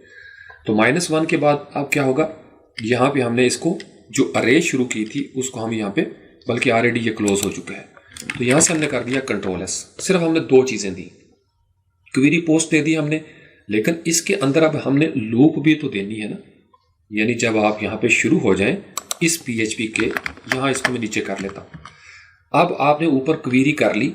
तो -1 के बाद अब क्या होगा, यहाँ पे हमने इसको जो अरे शुरू की थी उसको हम यहाँ पे, बल्कि ऑलरेडी ये क्लोज हो चुका है, तो यहाँ से हमने कर दिया Ctrl+S। सिर्फ हमने 2 चीज़ें दी, क्वेरी पोस्ट दे दी हमने, लेकिन इसके अंदर अब हमने लूप भी तो देनी है ना। यानी जब आप यहाँ पे शुरू हो जाएं इस PHP के, यहाँ इसको मैं नीचे कर लेता हूँ। अब आपने ऊपर क्वेरी कर ली,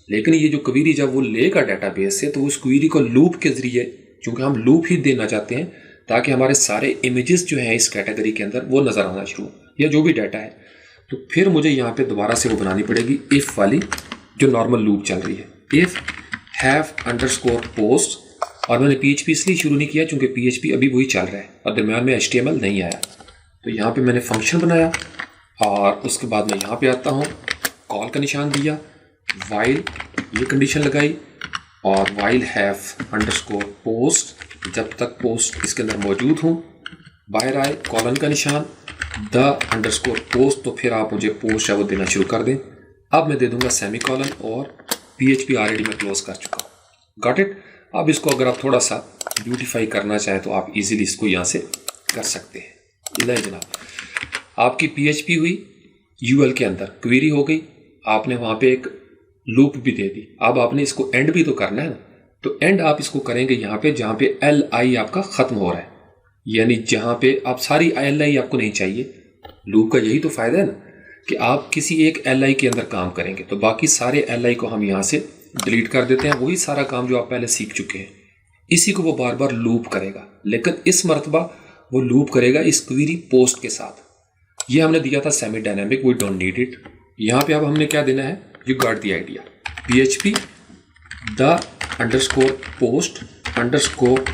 लेकिन ये जो क्वेरी जब वो लेगा डाटाबेस से तो उस क्वेरी को लूप के जरिए, क्योंकि हम लूप ही देना चाहते हैं ताकि हमारे सारे इमेजेस जो हैं इस कैटेगरी के अंदर वो नज़र आना शुरू, या जो भी डाटा है। तो फिर मुझे यहाँ पे दोबारा से वो बनानी पड़ेगी इफ़ वाली जो नॉर्मल लूप चल रही है, इफ़ हैव अंडरस्कोर पोस्ट। और मैंने PHP इसलिए शुरू नहीं किया क्योंकि PHP अभी वही चल रहा है और दरम्यान में HTML नहीं आया। तो यहाँ पे मैंने फंक्शन बनाया और उसके बाद मैं यहाँ पे आता हूँ, कॉल का निशान दिया, वाइल ये कंडीशन लगाई और वाइल हैव अंडरस्कोर पोस्ट, जब तक पोस्ट इसके अंदर मौजूद हूँ। बाहर आए, कॉलन का निशान, द अंडरस्कोर पोस्ट, तो फिर आप मुझे पोस्ट है वो देना शुरू कर दें। अब मैं दे दूंगा सेमी कॉलन और PHP ऑलरेडी मैं क्लोज कर चुका हूँ। Got it. अब इसको अगर आप थोड़ा सा ब्यूटीफाई करना चाहें तो आप इजीली इसको यहाँ से कर सकते हैं। नहीं जनाब, आपकी PHP हुई, UL के अंदर क्वेरी हो गई, आपने वहाँ पे एक लूप भी दे दी। अब आपने इसको एंड भी तो करना है ना। तो एंड आप इसको करेंगे यहाँ पे जहाँ पे LI आपका ख़त्म हो रहा है, यानी जहाँ पे आप सारी LI आपको नहीं चाहिए। लूप का यही तो फ़ायदा है ना कि आप किसी एक LI के अंदर काम करेंगे तो बाकी सारे LI को हम यहाँ से डिलीट कर देते हैं। वही सारा काम जो आप पहले सीख चुके हैं, इसी को वो बार बार लूप करेगा, लेकिन इस मरतबा वो लूप करेगा इस क्वेरी पोस्ट के साथ। ये हमने दिया था semi dynamic, we don't need it. यहाँ पे अब हमने क्या देना है, you got the idea. PHP the underscore post underscore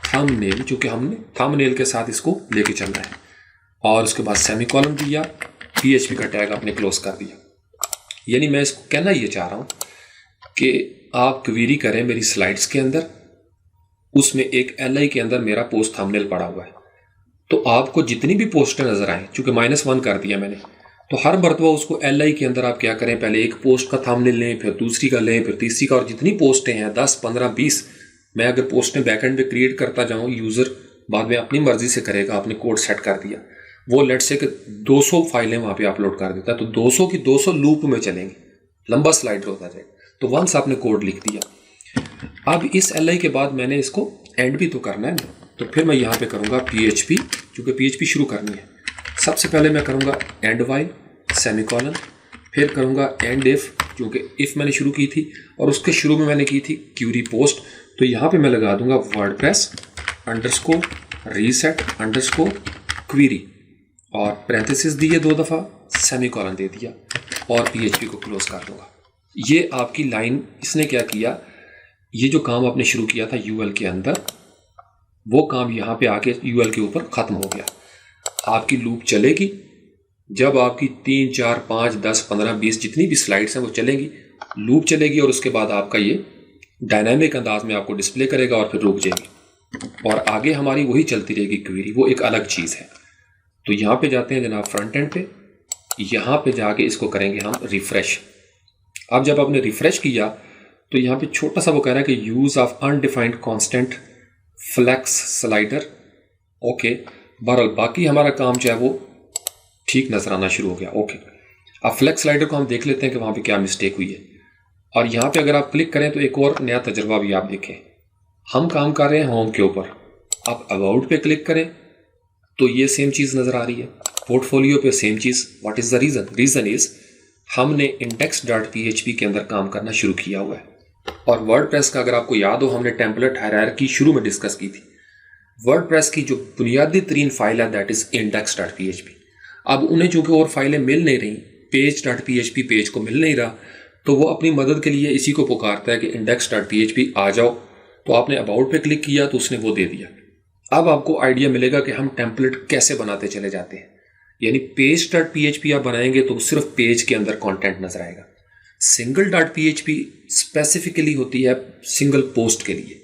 thumbnail, चूंकि हमने थंबनेल के साथ इसको लेके चलना है, और उसके बाद सेमीकोलन दिया, PHP का टैग आपने क्लोज कर दिया। यानी मैं इसको कहना ये चाह रहा हूँ कि आप क्वेरी करें मेरी स्लाइड्स के अंदर, उसमें एक LI के अंदर मेरा पोस्ट थंबनेल पड़ा हुआ है, तो आपको जितनी भी पोस्टें नजर आए, चूंकि -1 कर दिया मैंने, तो हर मरतबा उसको LI के अंदर आप क्या करें, पहले एक पोस्ट का थंबनेल लें, फिर दूसरी का लें, फिर तीसरी का, और जितनी पोस्टें हैं 10, 15, 20, मैं अगर पोस्टें बैकएंड पे क्रिएट करता जाऊं, यूजर बाद में अपनी मर्जी से करेगा, आपने कोड सेट कर दिया, वो लेट से कि 200 फाइलें वहां पे अपलोड कर देता है, तो 200 की 200 लूप में चलेंगे, लंबा स्लाइडर होता जाएगा। तो वंस आपने कोड लिख दिया, अब इस LI के बाद मैंने इसको एंड भी तो करना है, तो फिर मैं यहाँ पे करूँगा PHP, क्योंकि PHP शुरू करनी है। सबसे पहले मैं करूँगा एंड वाइल सेमीकोलन, फिर करूँगा एंड इफ़, क्योंकि इफ़ मैंने शुरू की थी और उसके शुरू में मैंने की थी क्यूरी पोस्ट, तो यहाँ पे मैं लगा दूंगा WordPress underscore reset underscore query, और पैरेंथेसिस दिए 2 दफ़ा, सेमीकोलन दे दिया, और PHP को क्लोज कर दूंगा। ये आपकी लाइन, इसने क्या किया, ये जो काम आपने शुरू किया था UL के अंदर, वो काम यहाँ पे आके UL के ऊपर ख़त्म हो गया। आपकी लूप चलेगी, जब आपकी 3, 4, 5, 10, 15, 20 जितनी भी स्लाइड्स हैं वो चलेंगी, लूप चलेगी, और उसके बाद आपका ये डायनामिक अंदाज में आपको डिस्प्ले करेगा और फिर रुक जाएगी, और आगे हमारी वही चलती रहेगी क्वेरी, वो एक अलग चीज़ है। तो यहाँ पे जाते हैं जनाब फ्रंट एंड पे, यहाँ पे जाके इसको करेंगे हम रिफ्रेश। अब जब आपने रिफ्रेश किया तो यहाँ पे छोटा सा वो कह रहा है कि use of undefined constant flex slider, okay. बहरहाल बाकी हमारा काम जो है वो ठीक नजर आना शुरू हो गया, ओके। अब फ्लैक्स स्लाइडर को हम देख लेते हैं कि वहाँ पे क्या मिस्टेक हुई है, और यहाँ पे अगर आप क्लिक करें तो एक और नया तजर्बा भी आप देखें। हम काम कर रहे हैं होम के ऊपर, आप अबाउट पे क्लिक करें तो ये सेम चीज़ नज़र आ रही है, पोर्टफोलियो पे same cheese. What is the reason? Reason is हमने index.php के अंदर काम करना शुरू किया हुआ है, और वर्डप्रेस का अगर आपको याद हो, हमने टेम्पलेट हायरार्की शुरू में डिस्कस की थी। वर्डप्रेस की जो बुनियादी तरीन फाइल है दैट इज़ index.php। अब उन्हें चूँकि और फाइलें मिल नहीं रही, page.php पेज को मिल नहीं रहा, तो वो अपनी मदद के लिए इसी को पुकारता है कि index.php आ जाओ। तो आपने अबाउट पे क्लिक किया तो उसने वो दे दिया। अब आपको आइडिया मिलेगा कि हम टेम्पलेट कैसे बनाते चले जाते हैं। यानी page.php आप बनाएंगे तो सिर्फ पेज के अंदर कंटेंट नजर आएगा। single.php स्पेसिफिकली होती है सिंगल पोस्ट के लिए।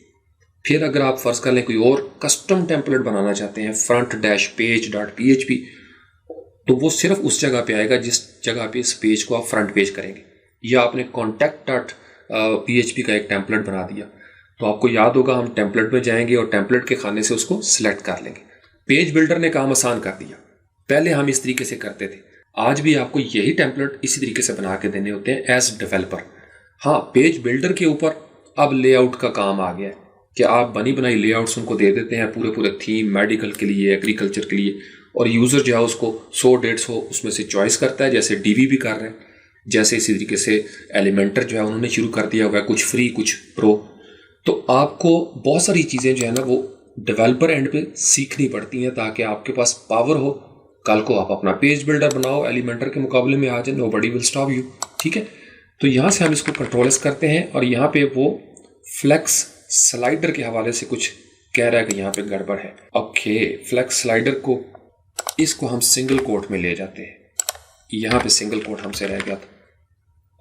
फिर अगर आप फर्ज कर लें कोई और कस्टम टेम्पलेट बनाना चाहते हैं front-page.php, तो वो सिर्फ उस जगह पे आएगा जिस जगह पे इस पेज को आप फ्रंट पेज करेंगे। या आपने contact.php का एक टेम्पलेट बना दिया, तो आपको याद होगा हम टेम्पलेट में जाएंगे और टेम्पलेट के खाने से उसको सिलेक्ट कर लेंगे। पेज बिल्डर ने काम आसान कर दिया। पहले हम इस तरीके से करते थे, आज भी आपको यही टेम्पलेट इसी तरीके से बना के देने होते हैं एज डेवलपर। हाँ, पेज बिल्डर के ऊपर अब लेआउट का काम आ गया है कि आप बनी बनाई लेआउट्स उनको दे देते हैं, पूरे पूरे थीम, मेडिकल के लिए, एग्रीकल्चर के लिए, और यूज़र जो है उसको 100-150 उसमें से चॉइस करता है, जैसे डीवी भी कर रहे हैं। जैसे इसी तरीके से एलिमेंटर जो है उन्होंने शुरू कर दिया हुआ है, कुछ फ्री कुछ प्रो। तो आपको बहुत सारी चीज़ें जो है ना वो डेवलपर एंड पे सीखनी पड़ती हैं ताकि आपके पास पावर हो। कल को आप अपना पेज बिल्डर बनाओ, एलिमेंटर के मुकाबले में आ जाए, नोबडी विल स्टॉप यू। ठीक है, तो यहाँ से हम इसको कंट्रोल एस करते हैं, और यहाँ पे वो फ्लेक्स स्लाइडर के हवाले से कुछ कह रहा है कि यहाँ पे गड़बड़ है। ओके, फ्लेक्स स्लाइडर को इसको हम सिंगल कोट में ले जाते हैं। यहाँ पे सिंगल कोट हमसे रह गया था,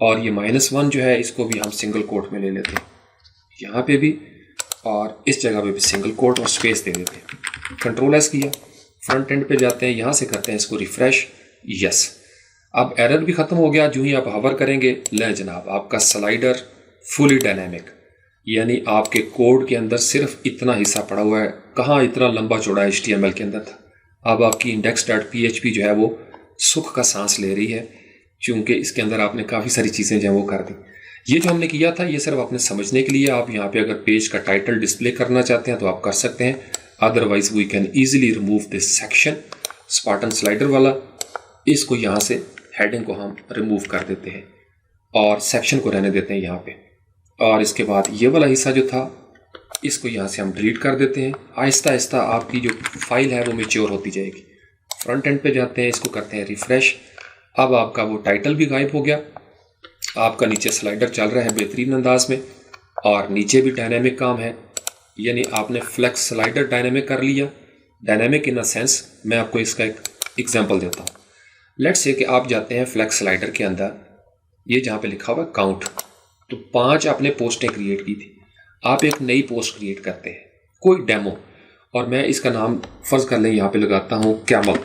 और ये -1 जो है इसको भी हम सिंगल कोट में ले लेते हैं, यहाँ पे भी, और इस जगह पे भी सिंगल कोट और स्पेस दे देते हैं। कंट्रोल एस किया, फ्रंट एंड पे जाते हैं, यहाँ से करते हैं इसको रिफ्रेश। यस, अब एरर भी ख़त्म हो गया। जो ही आप हवर करेंगे, ले जनाब आपका स्लाइडर फुली डायनेमिक, यानी आपके कोड के अंदर सिर्फ इतना हिस्सा पड़ा हुआ है, कहाँ इतना लंबा चौड़ा HTML के अंदर था। अब आपकी index.php जो है वो सुख का सांस ले रही है, क्योंकि इसके अंदर आपने काफ़ी सारी चीज़ें जो है वो कर दी। ये जो हमने किया था ये सिर्फ आपने समझने के लिए। आप यहाँ पे अगर पेज का टाइटल डिस्प्ले करना चाहते हैं तो आप कर सकते हैं, otherwise we can easily remove this section. Spartan slider वाला, इसको यहाँ से हेडिंग को हम रिमूव कर देते हैं और सेक्शन को रहने देते हैं यहाँ पे, और इसके बाद ये वाला हिस्सा जो था इसको यहाँ से हम डिलीट कर देते हैं। आहिस्ता आहिस्ता आपकी जो फाइल है वो मैच्योर होती जाएगी। फ्रंट एंड पे जाते हैं, इसको करते हैं रिफ्रेश। अब आपका वो टाइटल भी गायब हो गया, आपका नीचे स्लाइडर चल रहा है बेहतरीन अंदाज में, और नीचे भी डायनेमिक काम है। यानी आपने फ्लेक्स स्लाइडर डायनेमिक कर लिया। डायनेमिक इन अ सेंस, मैं आपको इसका एक एग्जांपल देता हूँ। लेट्स से कि आप जाते हैं फ्लेक्स स्लाइडर के अंदर, ये जहाँ पे लिखा हुआ है काउंट, तो 5 आपने पोस्टें क्रिएट की थी। आप एक नई पोस्ट क्रिएट करते हैं, कोई डेमो, और मैं इसका नाम फर्ज कर लें यहाँ पे लगाता हूँ कैमल।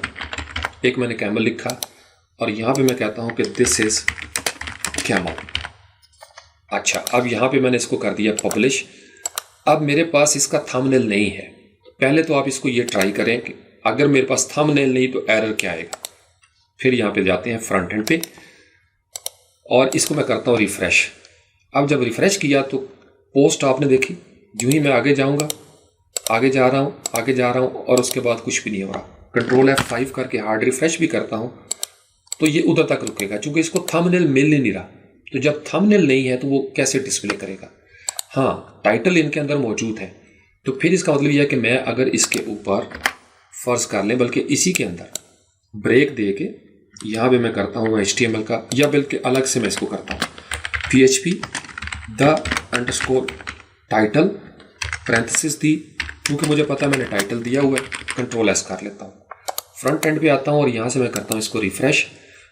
एक मैंने कैमल लिखा और यहाँ पे मैं कहता हूँ कि दिस इज कैमल। अच्छा, अब यहाँ पे मैंने इसको कर दिया पब्लिश। अब मेरे पास इसका थंबनेल नहीं है। पहले तो आप इसको ये ट्राई करें कि अगर मेरे पास थंबनेल नहीं तो एरर क्या आएगा। फिर यहाँ पे जाते हैं फ्रंट एंड पे और इसको मैं करता हूँ रिफ्रेश। अब जब रिफ्रेश किया तो पोस्ट आपने देखी, जो ही मैं आगे जाऊँगा, आगे जा रहा हूँ और उसके बाद कुछ भी नहीं हो रहा। कंट्रोल F5 करके हार्ड रिफ्रेश भी करता हूँ तो ये उधर तक रुकेगा, क्योंकि इसको थंबनेल मिल ही नहीं रहा। तो जब थंबनेल नहीं है तो वो कैसे डिस्प्ले करेगा। हाँ, टाइटल इनके अंदर मौजूद है, तो फिर इसका मतलब यह है कि मैं अगर इसके ऊपर फर्ज कर लें, बल्कि इसी के अंदर ब्रेक दे के यहाँ पे मैं करता हूँ HTML का, या बल्कि अलग से मैं इसको करता हूँ PHP _, टाइटल पैरेंथेसिस दी, क्योंकि मुझे पता है मैंने टाइटल दिया हुआ है। कंट्रोल S कर लेता हूँ, फ्रंट एंड पे आता हूँ और यहाँ से मैं करता हूँ इसको रिफ्रेश।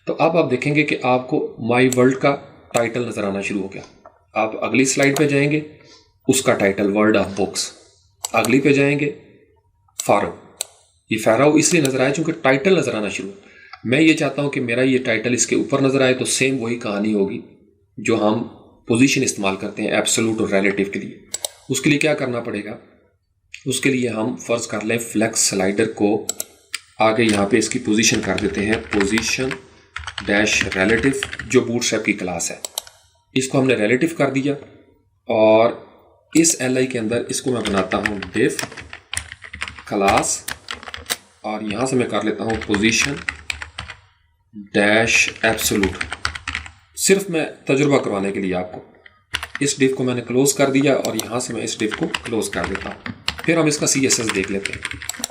तो अब आप देखेंगे कि आपको माई वर्ल्ड का टाइटल नज़र आना शुरू हो गया। आप अगली स्लाइड पे जाएंगे, उसका टाइटल वर्ल्ड ऑफ बुक्स। अगली पे जाएंगे फारो, ये फारो इसलिए नज़र आया क्योंकि टाइटल नज़र आना शुरू। मैं ये चाहता हूँ कि मेरा ये टाइटल इसके ऊपर नज़र आए, तो सेम वही कहानी होगी जो हम पोजीशन इस्तेमाल करते हैं एब्सोल्यूट और रिलेटिव के लिए। उसके लिए क्या करना पड़ेगा, उसके लिए हम फर्ज कर लें फ्लेक्स स्लाइडर को आगे यहाँ पे इसकी पोजीशन कर देते हैं पोजीशन डैश रिलेटिव, जो बूटस्ट्रैप की क्लास है। इसको हमने रिलेटिव कर दिया और इस LI के अंदर इसको मैं बनाता हूँ डिव क्लास, और यहाँ से मैं कर लेता हूँ पोजीशन डैश एब्सोल्यूट। सिर्फ मैं तजुर्बा करवाने के लिए आपको इस डिव को मैंने क्लोज कर दिया और यहाँ से मैं इस डिव को क्लोज कर देता हूँ। फिर हम इसका CSS देख लेते हैं।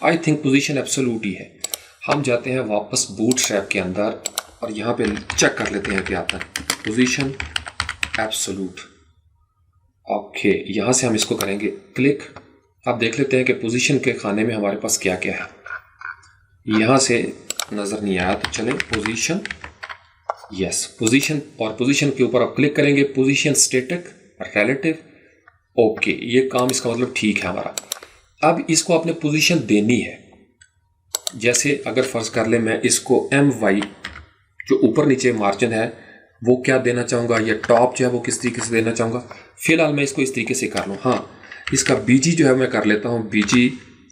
आई थिंक पोजीशन एब्सोल्यूट ही है। हम जाते हैं वापस बूटस्ट्रैप के अंदर और यहाँ पे चेक कर लेते हैं क्या आता है, पोजीशन एब्सोल्यूट। ओके, यहाँ से हम इसको करेंगे क्लिक। अब देख लेते हैं कि पोजीशन के खाने में हमारे पास क्या क्या है। यहाँ से नज़र नहीं आया तो चलें पोजीशन, यस पोजीशन, और पोजीशन के ऊपर आप क्लिक करेंगे पोजीशन स्टैटिक रिलेटिव। ओके, ये काम इसका मतलब ठीक है हमारा। अब इसको आपने पोजीशन देनी है। जैसे अगर फर्ज कर ले मैं इसको MY जो ऊपर नीचे मार्जिन है वो क्या देना चाहूँगा, या टॉप जो है वो किस तरीके से देना चाहूँगा। फिलहाल मैं इसको इस तरीके से कर लूँ। हाँ, इसका BG जो है मैं कर लेता हूँ BG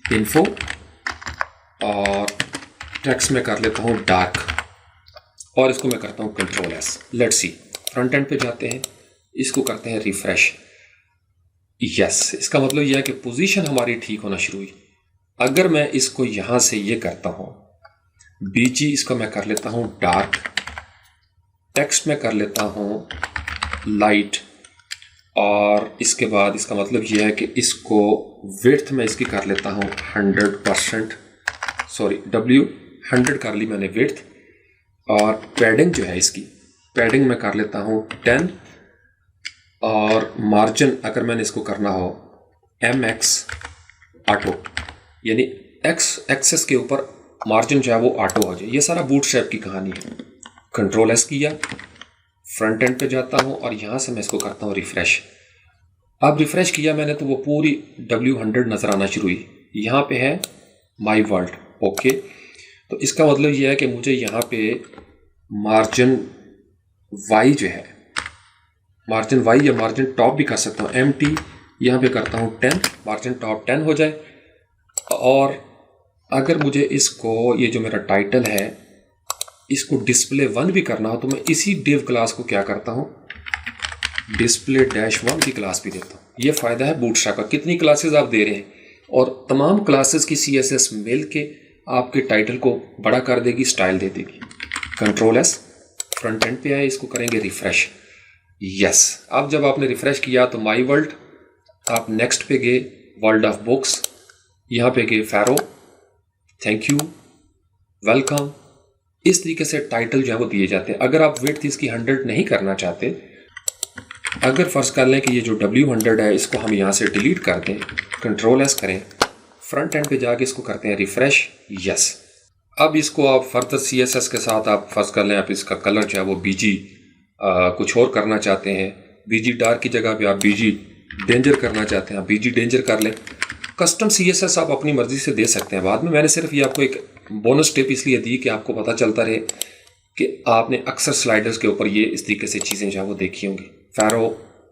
इन्फो, और टेक्स्ट में कर लेता हूँ डार्क, और इसको मैं करता हूँ control S। Let's see, front end पे जाते हैं, इसको करते हैं रिफ्रेश। यस, इसका मतलब यह है कि पोजीशन हमारी ठीक होना शुरू हुई। अगर मैं इसको यहाँ से ये करता हूँ BG, इसका मैं कर लेता हूँ डार्क, टेक्स्ट में कर लेता हूँ लाइट, और इसके बाद इसका मतलब यह है कि इसको विड्थ में इसकी कर लेता हूँ 100%, सॉरी W100 कर ली मैंने विड्थ, और पैडिंग जो है इसकी पैडिंग में कर लेता हूँ 10, और मार्जिन अगर मैंने इसको करना हो MX ऑटो, यानी X एक्सेस के ऊपर मार्जिन जो है वो ऑटो हो जाए। ये सारा बूटस्ट्रैप की कहानी है। कंट्रोल S किया, फ्रंट एंड पे जाता हूँ और यहाँ से मैं इसको करता हूँ रिफ्रेश। अब रिफ्रेश किया मैंने तो वो पूरी W100 नज़र आना शुरू हुई। यहाँ पे है माई वर्ल्ड। ओके, तो इसका मतलब ये है कि मुझे यहाँ पे मार्जिन Y जो है, मार्जिन Y या मार्जिन टॉप भी कर सकता हूँ, MT यहाँ पे करता हूँ 10, मार्जिन टॉप 10 हो जाए। और अगर मुझे इसको, ये जो मेरा टाइटल है, इसको डिस्प्ले 1 भी करना हो तो मैं इसी डिव क्लास को क्या करता हूँ, डिस्प्ले -1 की क्लास भी देता हूँ। ये फ़ायदा है बूटस्ट्रैप का, कितनी क्लासेस आप दे रहे हैं, और तमाम क्लासेस की CSS मिल के आपके टाइटल को बड़ा कर देगी, स्टाइल दे देगी। कंट्रोल S, फ्रंट एंड पे आए, इसको करेंगे रिफ्रेश। यस, अब जब आपने रिफ्रेश किया तो माई वर्ल्ड, आप नेक्स्ट पे गए वर्ल्ड ऑफ बुक्स, यहाँ पे गए फैरो, थैंक यू, वेलकम। इस तरीके से टाइटल जो है वो दिए जाते हैं। अगर आप विड्थ इसकी 100 नहीं करना चाहते, अगर फर्ज कर लें कि ये जो W100 है इसको हम यहाँ से डिलीट कर दें कंट्रोल एस करें, फ्रंट एंड पे जाके इसको करते हैं रिफ्रेश, यस। अब इसको आप फर्दर CSS के साथ आप फर्ज कर लें, आप इसका कलर जो है वो BG कुछ और करना चाहते हैं, BG डार्क की जगह पे आप BG डेंजर करना चाहते हैं, आप BG डेंजर कर लें। कस्टम CSS आप अपनी मर्जी से दे सकते हैं। बाद में मैंने सिर्फ ये आपको एक बोनस टिप इसलिए दी कि आपको पता चलता रहे कि आपने अक्सर स्लाइडर्स के ऊपर ये इस तरीके से चीज़ें जो है वो देखी होंगी। फैरो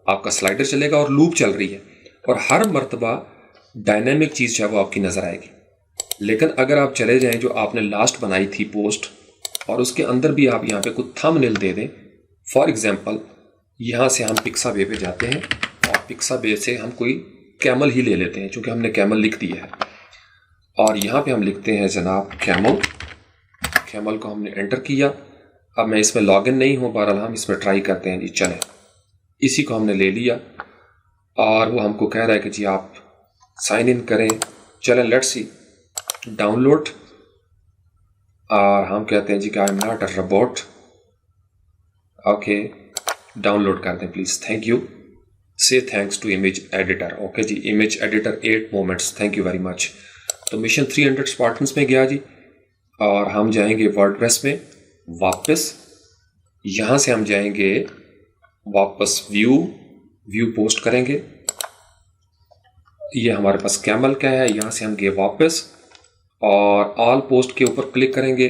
आपका स्लाइडर चलेगा और लूप चल रही है और हर मर्तबा डायनेमिक चीज़ जो है वो आपकी नज़र आएगी। लेकिन अगर आप चले जाएं जो आपने लास्ट बनाई थी पोस्ट और उसके अंदर भी आप यहाँ पे कुछ थंबनेल दे दें, फॉर एग्जांपल यहाँ से हम पिक्साबे पे जाते हैं और पिक्साबे से हम कोई कैमल ही ले लेते हैं क्योंकि हमने कैमल लिख दिया है और यहाँ पे हम लिखते हैं जनाब कैमल। कैमल को हमने एंटर किया। अब मैं इसमें लॉगिन नहीं हूँ, बहरहाल हम इसमें ट्राई करते हैं जी। चलें, इसी को हमने ले लिया और वो हमको कह रहा है कि जी आप साइन इन करें। चलें, लेट्स सी, डाउनलोड, और हम कहते हैं जी कि I am not a robot. Okay, download कर दें प्लीज़, थैंक यू। से thanks to image editor. Okay जी, image editor 8 moments, thank you very much. तो मिशन 300 स्पार्टन्स में गया जी और हम जाएंगे वर्डप्रेस में वापस। यहाँ से हम जाएंगे वापस व्यू पोस्ट करेंगे। ये हमारे पास कैमल का है। यहाँ से हम गए वापस और ऑल पोस्ट के ऊपर क्लिक करेंगे,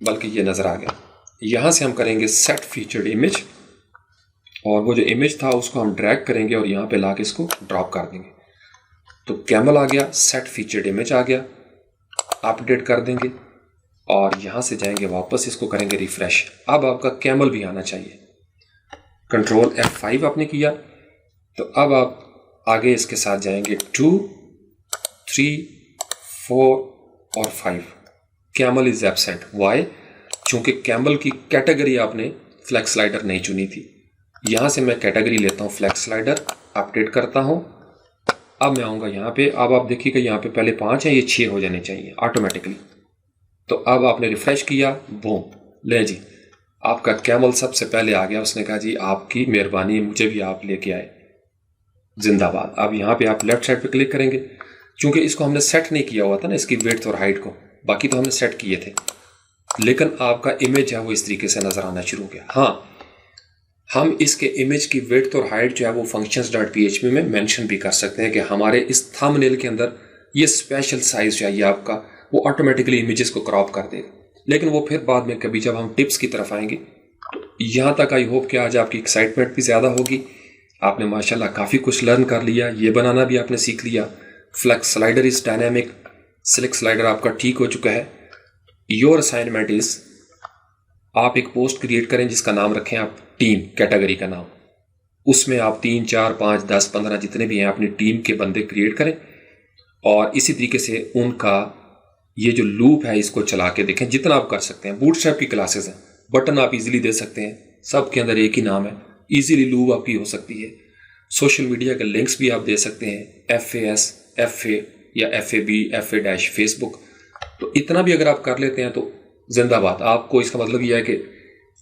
बल्कि ये नज़र आ गया। यहाँ से हम करेंगे सेट फीचर्ड इमेज और वो जो इमेज था उसको हम ड्रैग करेंगे और यहाँ पे लाके इसको ड्रॉप कर देंगे। तो कैमल आ गया, सेट फीचर्ड इमेज आ गया, अपडेट कर देंगे और यहाँ से जाएंगे वापस, इसको करेंगे रिफ्रेश। अब आपका कैमल भी आना चाहिए। कंट्रोल F5 आपने किया तो अब आप आगे इसके साथ जाएंगे 2, 3, 4 और 5। Camel is absent. वाई? चूंकि कैमल की कैटेगरी आपने फ्लैक्स स्लाइडर नहीं चुनी थी। यहाँ से मैं कैटेगरी लेता हूँ फ्लैक्स स्लाइडर, अपडेट करता हूँ। अब मैं आऊँगा यहाँ पे। अब आप देखिएगा यहाँ पे पहले 5 है, ये 6 हो जाने चाहिए ऑटोमेटिकली। तो अब आपने रिफ्रेश किया, बूम, ले जी, आपका कैमल सबसे पहले आ गया। उसने कहा जी आपकी मेहरबानी, मुझे भी आप लेके आए, जिंदाबाद। अब यहाँ पे आप लेफ्ट साइड पे क्लिक करेंगे। चूंकि इसको हमने सेट नहीं किया हुआ था ना, इसकी विड्थ और हाइट को, बाकी तो हमने सेट किए थे, लेकिन आपका इमेज है वो इस तरीके से नजर आना शुरू हो गया। हाँ, हम इसके इमेज की विड्थ और हाइट जो है वो functions.php में मेंशन भी कर सकते हैं कि हमारे इस थंबनेल के अंदर ये स्पेशल साइज चाहिए आपका, वो ऑटोमेटिकली इमेजेस को क्रॉप कर देगा। लेकिन वो फिर बाद में कभी जब हम टिप्स की तरफ आएंगे। तो यहाँ तक आई होप कि आज आपकी एक्साइटमेंट भी ज़्यादा होगी। आपने माशाल्लाह काफ़ी कुछ लर्न कर लिया, ये बनाना भी आपने सीख लिया। Flex slider is dynamic, select slider आपका ठीक हो चुका है। योर असाइनमेंट इज, आप एक पोस्ट क्रिएट करें जिसका नाम रखें आप टीम, कैटेगरी का नाम। उसमें आप 3, 4, 5, 10, 15 जितने भी हैं अपनी टीम के बंदे क्रिएट करें और इसी तरीके से उनका ये जो लूप है इसको चला के देखें जितना आप कर सकते हैं। बूटस्ट्रैप की क्लासेस हैं, बटन आप इजीली दे सकते हैं, सब के अंदर एक ही नाम है, इजीली लूप आपकी हो सकती है। सोशल मीडिया के लिंक्स भी आप दे सकते हैं, FAS, FA या FAB, FA- फेसबुक। तो इतना भी अगर आप कर लेते हैं तो जिंदाबाद। आपको इसका मतलब यह है कि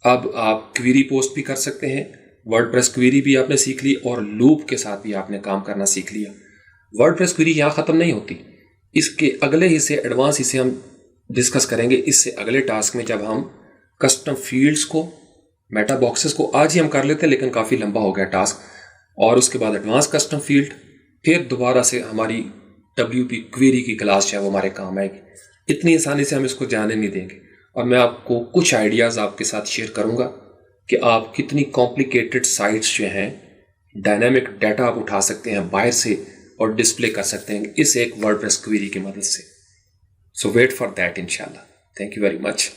अब आप क्वेरी पोस्ट भी कर सकते हैं, वर्डप्रेस क्वेरी भी आपने सीख ली और लूप के साथ भी आपने काम करना सीख लिया। वर्डप्रेस क्वेरी यहाँ ख़त्म नहीं होती, इसके अगले हिस्से, एडवांस हिस्से हम डिस्कस करेंगे इससे अगले टास्क में, जब हम कस्टम फील्ड्स को, मेटा बॉक्सेस को, आज ही हम कर लेते हैं लेकिन काफ़ी लंबा हो गया टास्क, और उसके बाद एडवांस कस्टम फील्ड, फिर दोबारा से हमारी WP क्वेरी की क्लास जो है वो हमारे काम आएगी। इतनी आसानी से हम इसको जाने नहीं देंगे और मैं आपको कुछ आइडियाज़ आपके साथ शेयर करूंगा कि आप कितनी कॉम्प्लिकेटेड साइट्स जो हैं, डायनामिक डाटा आप उठा सकते हैं बाहर से और डिस्प्ले कर सकते हैं इस एक वर्डप्रेस क्वेरी की मदद से। सो वेट फॉर दैट इंशाल्लाह। Thank you very much.